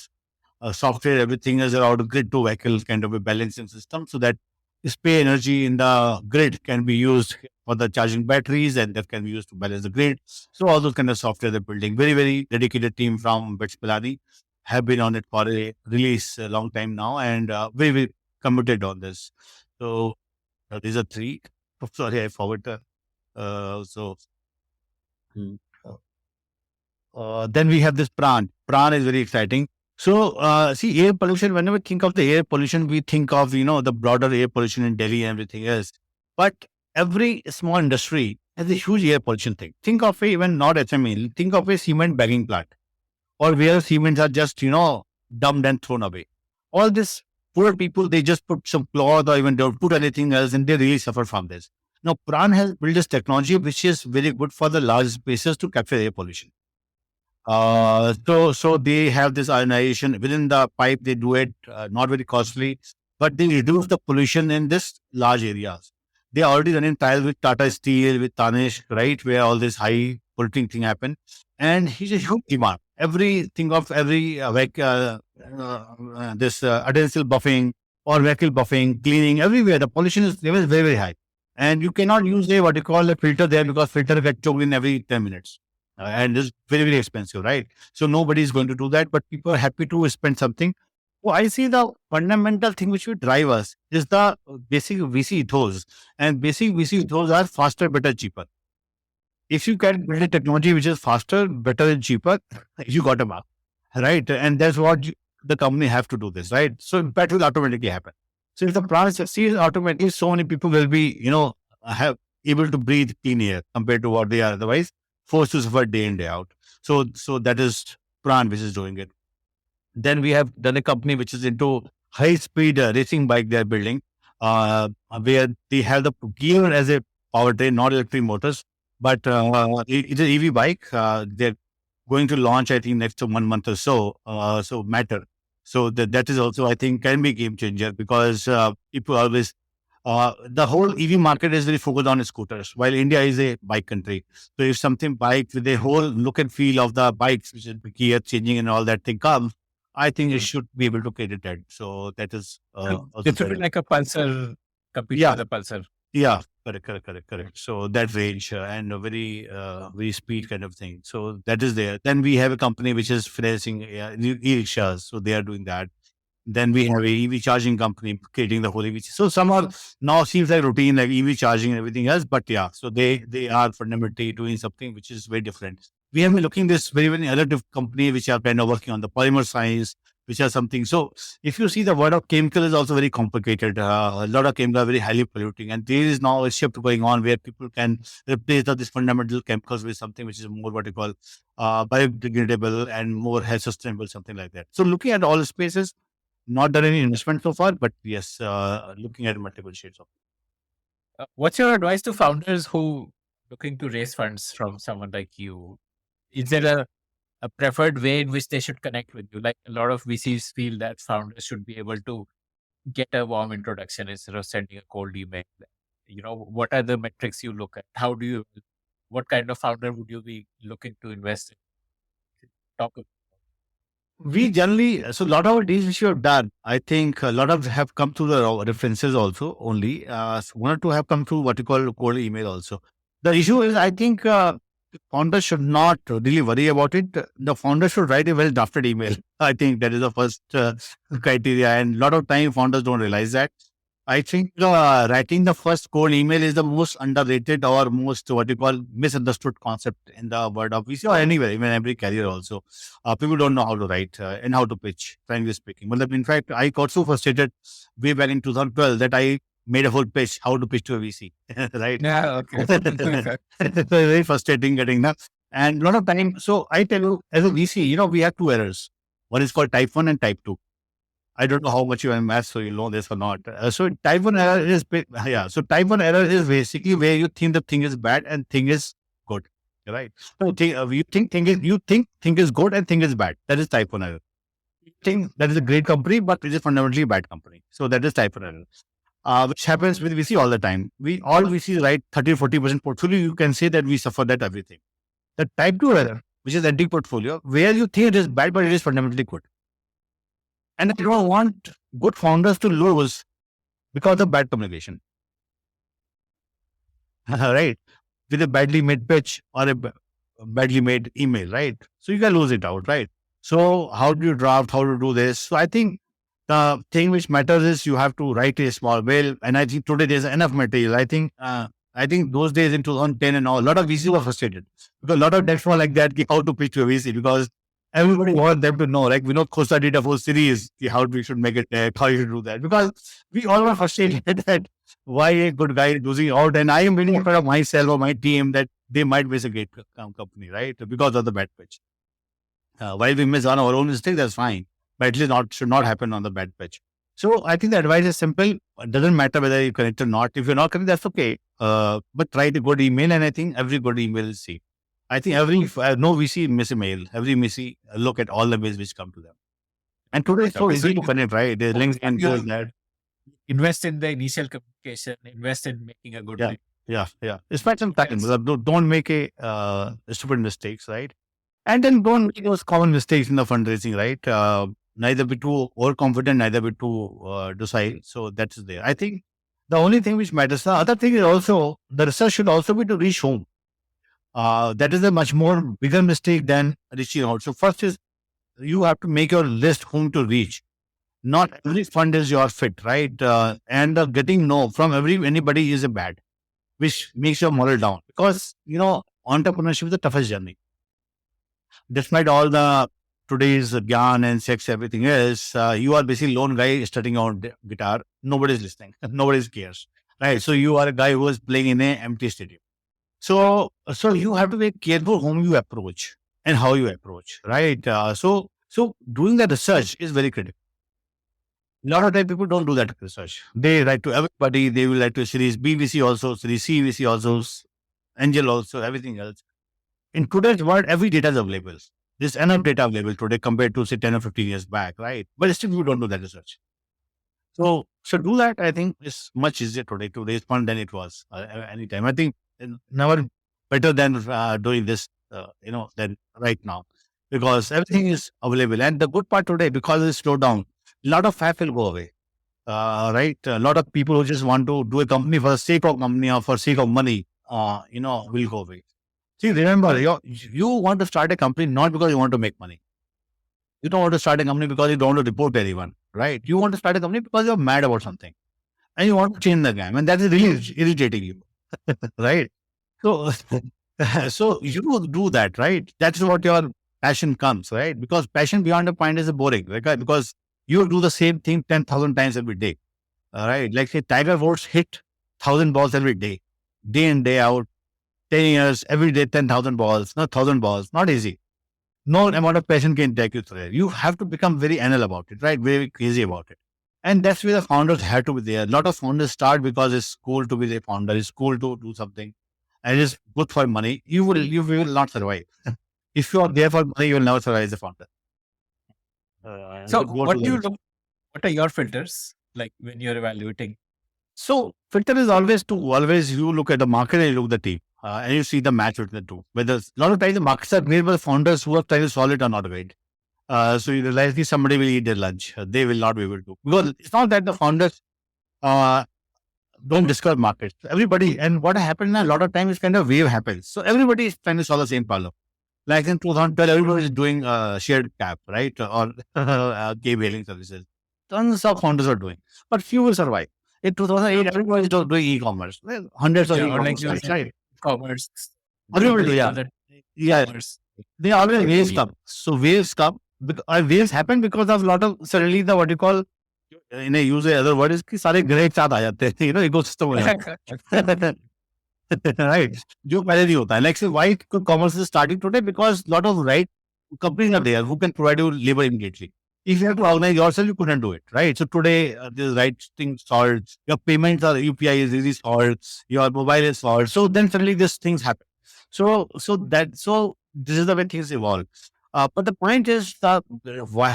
software, everything is around grid to vehicle kind of a balancing system, so that spare energy in the grid can be used for the charging batteries, and that can be used to balance the grid. So all those kind of software they're building. Very, very dedicated team from Bits Pilani have been on it for a release a long time now, and very, very committed on this. So these are three. Oh, sorry, I forgot. So hmm. Then we have this Pran. Pran is very exciting. So, see, air pollution, whenever we think of the air pollution, we think of, the broader air pollution in Delhi and everything else. But every small industry has a huge air pollution thing. Think of even not SME, think of a cement bagging plant, or where cements are just, dumped and thrown away. All this poor people, they just put some cloth or even don't put anything else, and they really suffer from this. Now, Pran has built this technology which is very good for the large spaces to capture air pollution. So they have this ionization within the pipe. They do it not very costly, but they reduce the pollution in this large areas. They are already running trials with Tata Steel, with Tanish, right, where all this high polluting thing happen. And he's a huge demand. Everything of every this adhesive buffing or vehicle buffing, cleaning, everywhere the pollution is level is very, very high. And you cannot use a what you call a filter there, because filter get choked in every 10 minutes. And it's very, very expensive, right? So nobody is going to do that, but people are happy to spend something. So I see the fundamental thing which will drive us is the basic VC ethos, and basic VC ethos are faster, better, cheaper. If you can build a technology which is faster, better, and cheaper, you got a mark, right? And that's what the company have to do this, right? So impact will automatically happen. So if the plant succeeds, automatically so many people will be, have able to breathe clean air compared to what they are otherwise forced to suffer day in, day out. So that is Pran which is doing it. Then we have done a company which is into high speed racing bike they are building, where they have the gear as a powertrain, not electric motors, but it is an EV bike. They're going to launch, I think, next 1 month or so. So Matter. So that is also, I think, can be game changer, because people always The whole EV market is very focused on scooters, while India is a bike country. So if something bike with the whole look and feel of the bikes, which is the gear changing and all that thing comes, I think it should be able to cater that. So that is also It should be there. like a Pulsar, compete Yeah, with a Pulsar. yeah, correct. So that range and a very speed kind of thing. So that is there. Then we have a company which is financing e-rickshaws. So they are doing that. Then we have a EV charging company creating the whole EV. So some are now seems like routine, like EV charging and everything else. But yeah, so they are fundamentally doing something which is very different. We have been looking this very other company which are kind of working on the polymer science, which are something. So if you see the word of chemical is also very complicated. A lot of chemicals are very highly polluting, and there is now a shift going on where people can replace these fundamental chemicals with something which is more what you call biodegradable and more health sustainable, something like that. So looking at all spaces, not done any investment so far, but yes, looking at multiple shades of. What's your advice to founders who looking to raise funds from someone like you? Is there a preferred way in which they should connect with you? Like a lot of VCs feel that founders should be able to get a warm introduction instead of sending a cold email. What are the metrics you look at? What kind of founder would you be looking to invest in? Talk. We generally, so a lot of our deals which we have done, I think a lot of have come through the references also only. So one or two have come through what you call cold email also. The issue is, I think founders should not really worry about it. The founder should write a well drafted email. I think that is the first criteria. And a lot of time founders don't realize that. I think writing the first cold email is the most underrated or most what you call misunderstood concept in the world of VC or anywhere, even every career also. People don't know how to write and how to pitch, frankly speaking. But in fact, I got so frustrated way back in 2012 that I made a whole pitch, how to pitch to a VC, right? Yeah, okay. It's very frustrating getting that. And a lot of time, so I tell you, as a VC, we have two errors. One is called type 1 and type 2. I don't know how much you have math, so you know this or not. So type 1 error is, yeah. So type 1 error is basically where you think the thing is bad and thing is good, right? So you think thing is good and thing is bad. That is type 1 error. You think that is a great company, but it is fundamentally a bad company. So that is type 1 error. Which happens with VC all the time. All VCs write 30-40% portfolio. You can say that we suffer that everything. The type 2 error, which is anti portfolio, where you think it is bad, but it is fundamentally good. And I don't want good founders to lose because of bad communication. Right? With a badly made pitch or a badly made email, right? So you can lose it out, right? So how do you draft? How to do this? So I think the thing which matters is you have to write a small will. And I think today there's enough material. I think those days in 2010 and all, a lot of VCs were frustrated because a lot of devs were like that, how to pitch to a VC because everybody wants them to know, like Costa did a whole series, how we should make it, how you should do that. Because we all were frustrated that why a good guy is losing out. And I am really in front of myself or my team that they might miss a great company, right? Because of the bad pitch. While we miss on our own mistake, that's fine. But at least should not happen on the bad pitch. So I think the advice is simple. It doesn't matter whether you connect or not. If you're not connected, that's okay. But write a good email, and I think every good email is safe. I think no VC miss a mail. Every VC look at all the mails which come to them. And today it's so easy to connect, right? There's links and this, that. Invest in the initial communication. Invest in making a good mail. Yeah. Spend some time. Don't make a stupid mistakes, right? And then don't make those common mistakes in the fundraising, right? Neither be too overconfident, neither be too docile. So that's there. I think the only thing which matters, the other thing is also, the research should also be to reach home. That is a much more bigger mistake than reaching out. So first is you have to make your list whom to reach. Not every fund is your fit, right? And getting no from anybody is a bad, which makes your moral down because, entrepreneurship is the toughest journey. Despite all the today's gyan and sex, everything else, you are basically lone guy studying on guitar. Nobody's listening. Nobody cares, right? So you are a guy who is playing in an empty stadium. So you have to be careful whom you approach and how you approach, right? So doing that research is very critical. A lot of time people don't do that research. They write to everybody. They will write to Series B VC also, Series C VC also, Angel also, everything else. In today's world, every data is available. There's enough data available today compared to say 10 or 15 years back, right? But still, you don't do that research. So do that. I think it's much easier today to raise fund than it was anytime. I think never better than doing this, than right now, because everything is available. And the good part today, because it's slowed down, a lot of fat will go away. Right? A lot of people who just want to do a company for the sake of company or for sake of money, will go away. See, remember, you want to start a company not because you want to make money. You don't want to start a company because you don't want to report to anyone, right? You want to start a company because you're mad about something and you want to change the game, and that is really irritating you, right? So, so you do that, right? That's what your passion comes, right? Because passion beyond a point is boring, right? Because you do the same thing 10,000 times every day, all right? Like say Tiger Woods hit 1,000 balls every day in, day out, 10 years, every day, 10,000 balls, not 1,000 balls, not easy. No amount of passion can take you through there. You have to become very anal about it, right? Very crazy about it. And that's where the founders have to be there. A lot of founders start because it's cool to be a founder. It's cool to do something. And it's good for money. You will not survive. If you are there for money, you will never survive as a founder. So Go what to do you the- look? What are your filters like when you're evaluating? So filter is always you look at the market and you look at the team. And you see the match between the two. Whether a lot of times the markets are great, but the founders who are trying to solve it are not great. So you realize that somebody will eat their lunch. They will not be able to. Because it's not that the founders uh, don't discover markets. Everybody, and what happens a lot of times is kind of wave happens. So everybody is trying to solve the same problem. Like in 2012, everybody is doing shared cap, right? Or cave hailing services. Tons of founders are doing, but few will survive. In 2008, everybody is doing e-commerce. Well, hundreds of Yeah, or like e-commerce you sites, said, right? commerce. Everybody, do, yeah. Other Yeah, commerce. they always waves come. So waves come. Waves happen because of a lot of suddenly the what you call in a use other word is कि सारे grade साथ आ जाते हैं, ecosystem हो जाता है. Right? जो पहले नहीं होता है. Like say why commerce is starting today, because lot of right companies are there who can provide you labor immediately. If you have to organize yourself, you couldn't do it, right? So today, this right thing solved, your payments are UPI is easy solved, your mobile is solved. So then suddenly these things happen. So this is the way things evolve. But the point is that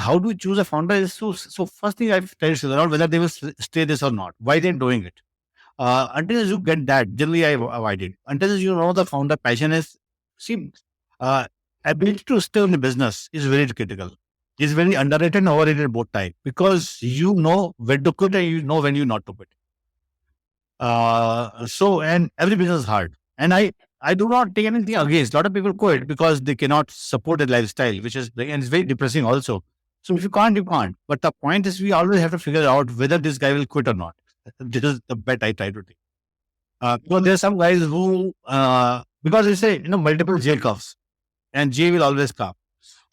how do we choose a founder? Is so first thing I've tried to figure out whether they will stay this or not. Why they're doing it? Until you get that, generally I avoid it. Until you know the founder passion is, see, ability to stay in the business is very critical. It's very underrated and overrated both times, because you know when to quit and you know when you not to quit. And every business is hard. And I do not take anything against. A lot of people quit because they cannot support a lifestyle, which is, and it's very depressing also. So if you can't, you can't. But the point is, we always have to figure out whether this guy will quit or not. This is the bet I try to take. Because there are some guys who, because they say, multiple J curves, and J will always come.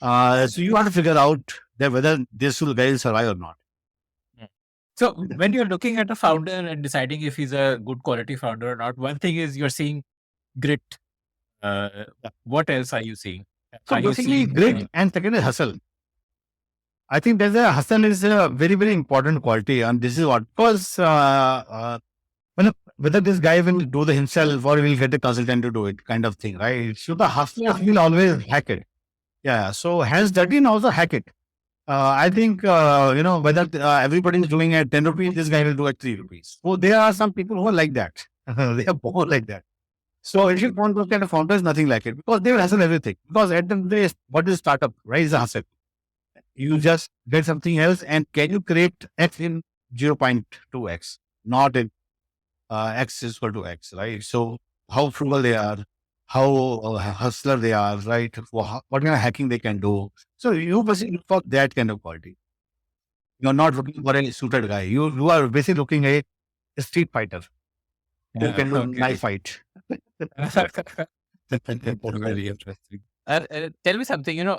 So you have to figure out that whether this guy will survive or not. So when you're looking at a founder and deciding if he's a good quality founder or not, one thing is you're seeing grit. What else are you seeing? So Are you basically, seeing, grit, and second is hustle. I think hustle is a very, very important quality, and this is what, because whether this guy will do the himself or he will get a consultant to do it, kind of thing, right? So the hustler will always hack it. Yeah. So hands dirty and also hack it. I think whether everybody is doing at 10 rupees, this guy will do at 3 rupees. So there are some people who are like that. They are born like that. So if you want to look at a founder, is nothing like it, because they will hustle everything. Because at the end of the day, what is startup, right? Is a hustle. You just get something else, and can you create X in 0.2x, not in X is equal to X, right? So how frugal they are, how hustler they are, right? What kind of hacking they can do. So you basically look for that kind of quality. You're not looking for a suited guy. You are basically looking at a street fighter who can do knife fight. Very interesting. Tell me something,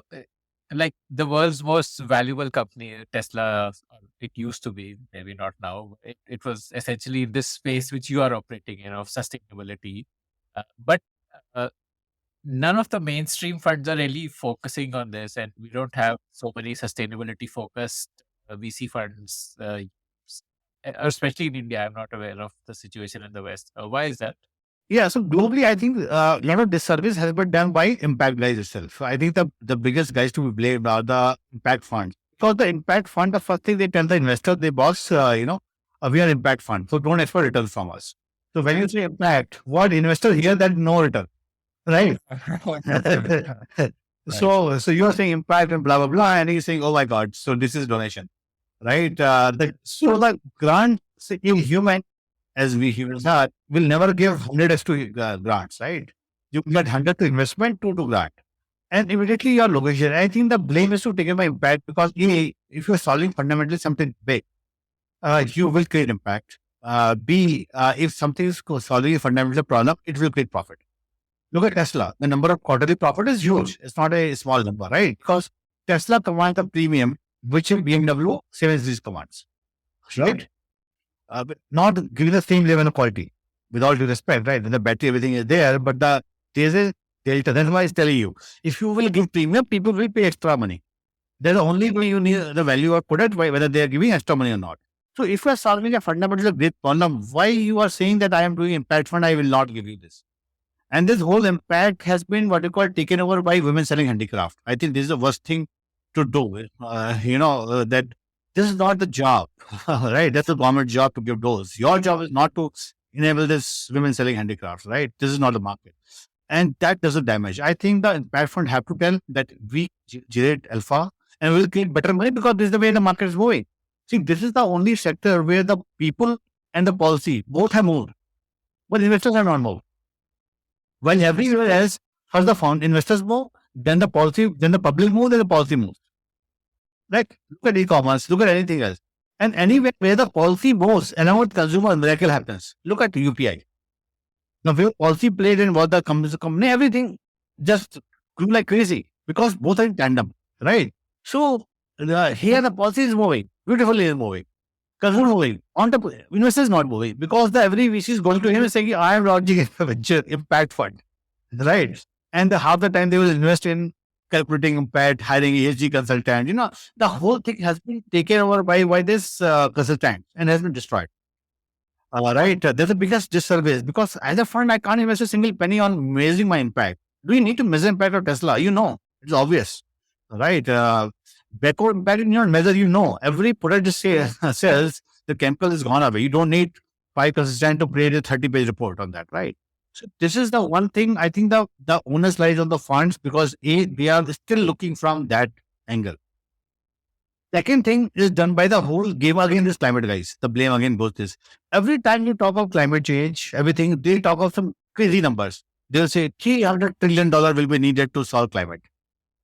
like the world's most valuable company, Tesla, it used to be, maybe not now. It was essentially this space which you are operating in of sustainability. But none of the mainstream funds are really focusing on this, and we don't have so many sustainability focused VC funds, especially in India. I'm not aware of the situation in the West. Why is that? Yeah, so globally, I think a lot of disservice has been done by impact guys itself. So I think the biggest guys to be blamed are the impact funds. Because the impact fund, the first thing they tell the investor, they boss, We are impact fund, so don't expect returns from us. So when you say impact, what investors hear that no return, right? So you are saying impact and blah blah blah, and he's saying, oh my god, so this is donation, right? So the grant in human, as we humans are, will never give 100x to grants, right? You get 100 to investment, 2 to grant, and immediately your location. I think the blame is to take my impact because if you're solving fundamentally something big, you will create impact. B, if something is solving a fundamental problem, it will create profit. Look at Tesla. The number of quarterly profit is huge. It's not a small number, right? Because Tesla commands a premium which BMW 7 Series commands, right? But not giving the same level of quality, with all due respect, right? And the battery, everything is there, but there's a delta. That's why it's telling you, if you will give premium, people will pay extra money. That's the only way you need the value of product, whether they are giving extra money or not. So if you are solving a fundamental great problem, why you are saying that I am doing impact fund, I will not give you this. And this whole impact has been what you call taken over by women selling handicraft. I think this is the worst thing to do. That this is not the job, right? That's the government job to give those. Your job is not to enable this women selling handicrafts, right? This is not the market. And that does a damage. I think the impact fund have to tell that we generate alpha and we'll create better money because this is the way the market is moving. See, this is the only sector where the people and the policy both have moved, but investors have not moved. While everywhere else, first the fund investors move, then the policy, then the public move, then the policy moves. Right? Look at e-commerce, look at anything else. And anywhere where the policy moves and what consumer miracle happens. Look at UPI. Now, where policy played in what the company, everything just grew like crazy because both are in tandem, right? So here the policy is moving, beautifully is moving. Consumer moving, investor is not moving because every VC is going to him and saying, I am launching a venture impact fund, right? And half the time they will invest in calculating impact, hiring ESG consultant. The whole thing has been taken over by this consultant and has been destroyed. Right. That's the biggest disservice because as a fund, I can't invest a single penny on measuring my impact. Do you need to measure impact of Tesla? It's obvious, right? Backward impact in your measure, every product just says the chemical is gone away. You don't need 5 consultants to create a 30-page report on that, right? So this is the one thing I think the onus lies on the funds because they are still looking from that angle. Second thing is done by the whole game again, this climate guys. The blame again goes this. Every time you talk of climate change, everything, they talk of some crazy numbers. They'll say $300 trillion will be needed to solve climate.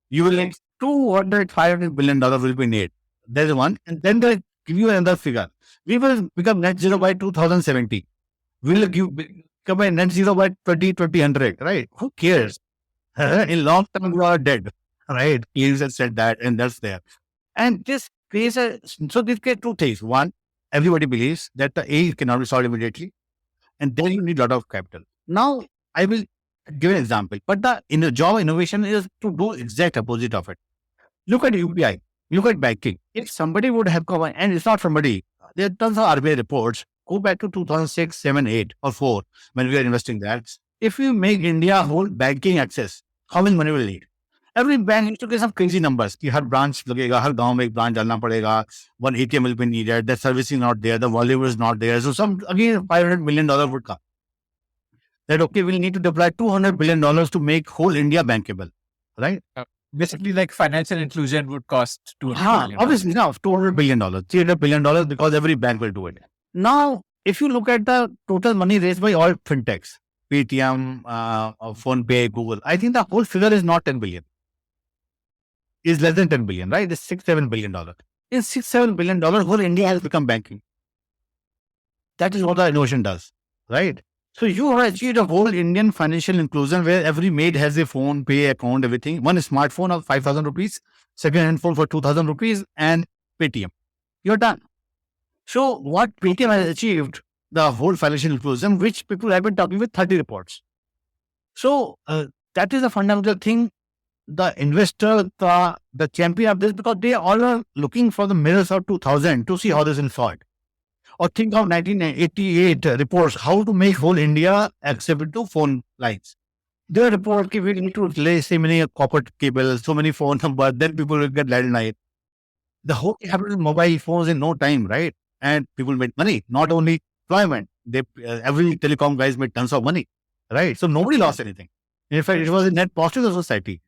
You will need $500 billion will be needed. There's one. And then they give you another figure. We will become net zero by 2070. We will become a net zero by 2000, right? Who cares? In long term, you are dead, right? Cleves has said that, and that's there. And this creates so this creates two things. One, everybody believes that the A cannot be solved immediately. And then you need a lot of capital. Now, I will give an example. But the job innovation is to do exact opposite of it. Look at UPI. Look at banking. If somebody would have come, and it's not somebody, there are tons of RBI reports. Go back to 2006, 7, 8 or 4 when we are investing that. If you make India hold banking access, how much money will need? Every bank needs to get some crazy numbers. कि हर branch लगेगा, हर गांव में एक branch डालना पड़ेगा. One ATM will be needed. The servicing not there. The volume is not there. So some again $500 million would come. That okay, we'll need to deploy $200 billion to make whole India bankable, right? Basically, like financial inclusion would cost $200 billion. Obviously, now $200 billion, $300 billion because every bank will do it. Now, if you look at the total money raised by all fintechs, Paytm, PhonePe, Google, I think the whole figure is not 10 billion. Is less than 10 billion, right? It's $6-7 billion. In $6-7 billion, whole India has become banking. That is what the innovation does, right? So you have achieved a whole Indian financial inclusion where every maid has a phone, pay account, everything. One smartphone of 5,000 rupees, second hand phone for 2,000 rupees, and Paytm. You're done. So what Paytm has achieved, the whole financial inclusion, which people have been talking with 30 reports. So that is a fundamental thing. The investor, the champion of this, because they all are looking for the mirrors of 2000 to see how this is solved. Or think of 1988 reports, how to make whole India accessible to phone lines. Their report, we need to lay so many copper cables, so many phone numbers, then people will get landline. The whole thing happened with mobile phones in no time, right? and people made money. Not only employment, every telecom guys made tons of money, right? So nobody lost anything. In fact, it was a net positive to the society.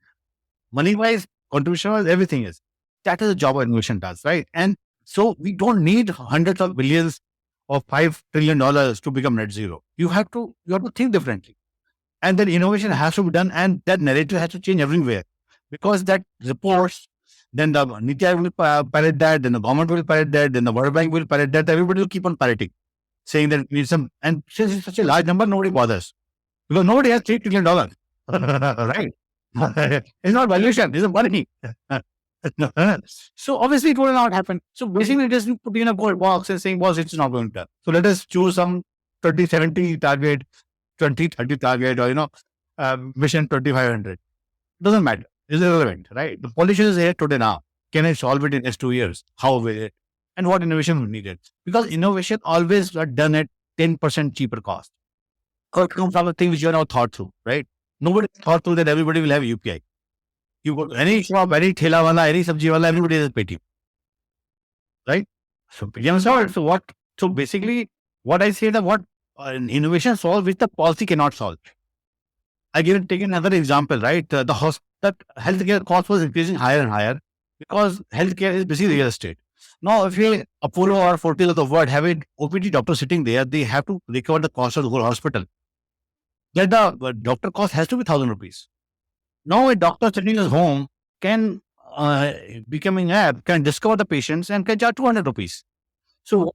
Money-wise, contribution-wise, everything is. That is the job of innovation does, right? And so we don't need hundreds of billions or $5 trillion to become net zero. You have to think differently. And then innovation has to be done, and that narrative has to change everywhere. Because that reports, then the Niti Aayog will parrot that, then the government will parrot that, then the World Bank will parrot that, everybody will keep on parroting, saying that we need some, and since it's such a large number, nobody bothers. Because nobody has $3 trillion. Right? It's not valuation, it's a money. So obviously it will not happen. So basically just put in a gold box and saying, boss, it's not going to happen. So let us choose some 30-70 target, 20-30 target, or mission 2500. Doesn't matter. It's irrelevant, right? The politician is here today now. Can I solve it in next 2 years? How will it? And what innovation we needed? Because innovation always got done at 10% cheaper cost. Or it comes from a thing which you are now thought through, right? Nobody thought through that everybody will have UPI. You go to any shop, any thela wala, any sabji wala, everybody has Paytm. Right? So Paytm solved. So basically, what I say that what innovation solves, which the policy cannot solve. Take another example, right? The healthcare cost was increasing higher and higher because healthcare is basically real estate. Now, if you Apollo or Fortis of the world have an OPD doctor sitting there, they have to recover the cost of the whole hospital. Then the doctor cost has to be 1,000 rupees. Now, a doctor sitting at home can, becoming an app, can discover the patients and can charge 200 rupees. So,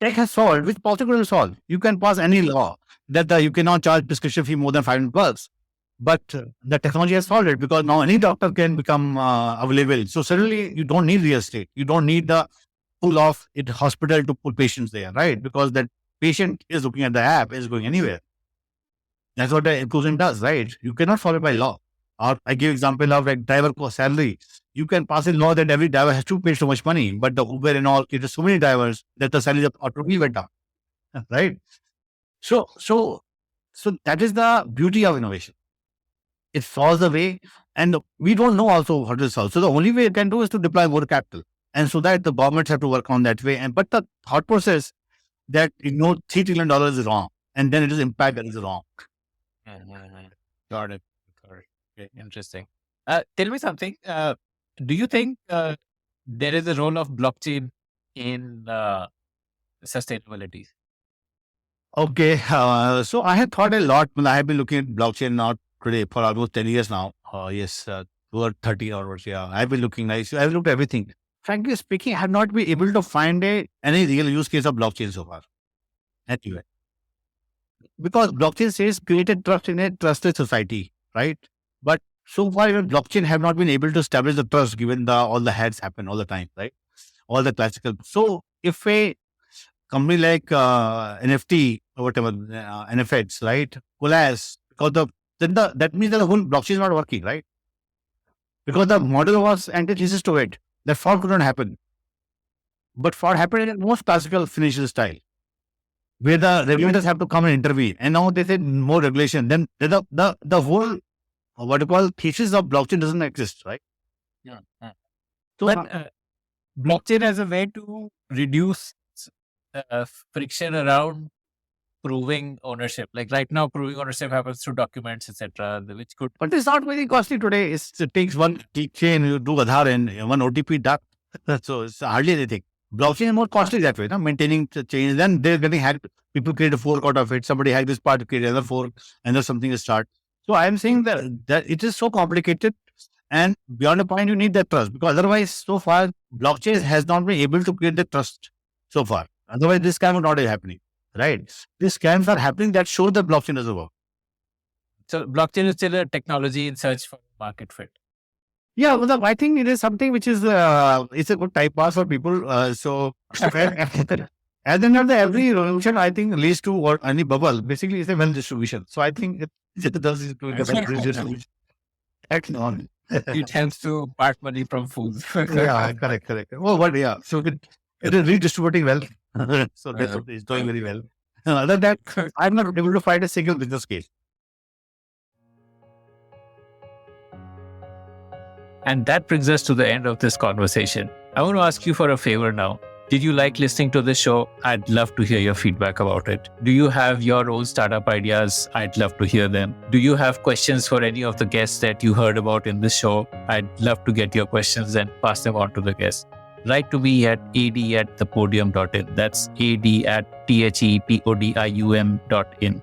tech has solved, which policy couldn't solve. You can pass any law that you cannot charge prescription fee more than 500 bucks. But the technology has solved it because now any doctor can become available. So suddenly you don't need real estate. You don't need the pull of it hospital to pull patients there, right? Because that patient is looking at the app, is going anywhere. That's what the inclusion does, right? You cannot follow it by law. Or I give example of like driver cost salary. You can pass a law that every driver has to pay so much money, but the Uber and all, it is so many drivers that the salary automatically went down, right? So that is the beauty of innovation. It solves the way, and we don't know also how to solve. So the only way it can do is to deploy more capital, and so that the governments have to work on that way. But the thought process that $3 trillion is wrong, and then it is impact that is wrong. Got it. Okay, interesting. Tell me something. Do you think there is a role of blockchain in sustainability? Okay, so I have thought a lot. I have been looking at blockchain now today for almost 10 years now. Yes, over 30 hours. Yeah, I've been looking nice. I've looked at everything. Frankly speaking, I have not been able to find any real use case of blockchain so far. Anyway, because blockchain says created trust in a trusted society, right? But so far, even blockchain have not been able to establish the trust given all the heads happen all the time, right? All the classical. So if a company like NFT or whatever, NFTs, right? Collapse because that means that the whole blockchain is not working, right? Because the model was antithesis to it. That fraud could not happen. But fraud happened in the most classical financial style, where the regulators have to come and intervene. And now they said more regulation. Then the whole what you call thesis of blockchain doesn't exist, right? Yeah. So, but blockchain as a way to reduce friction around proving ownership. Like right now, proving ownership happens through documents, etc., which could. But it's not very costly today. It takes one chain, you do Aadhaar and one OTP duck. So it's hardly anything. Blockchain is more costly that way, maintaining the chains. Then they're getting hacked. People create a fork out of it. Somebody hacked this part to create another fork, and there's something to start. So I'm saying that it is so complicated, and beyond a point, you need that trust, because otherwise, so far, blockchain has not been able to create the trust so far. Otherwise, this scam would not be happening, right? These scams are happening that show that blockchain doesn't work. So blockchain is still a technology in search for market fit. Yeah, well, I think it is something which is it's a good type pass for people. So at the end of every revolution, I think leads to what any bubble. Basically, it's a wealth distribution. So I think it does is to the wealth distribution. It helps to part money from foods. Yeah, correct. Oh, but yeah, so it is redistributing wealth. So that's what it's doing very well. Other than that, I'm not able to find a single business case. And that brings us to the end of this conversation. I want to ask you for a favor now. Did you like listening to this show? I'd love to hear your feedback about it. Do you have your own startup ideas? I'd love to hear them. Do you have questions for any of the guests that you heard about in this show? I'd love to get your questions and pass them on to the guests. Write to me at ad@thepodium.in. That's ad@thepodium.in.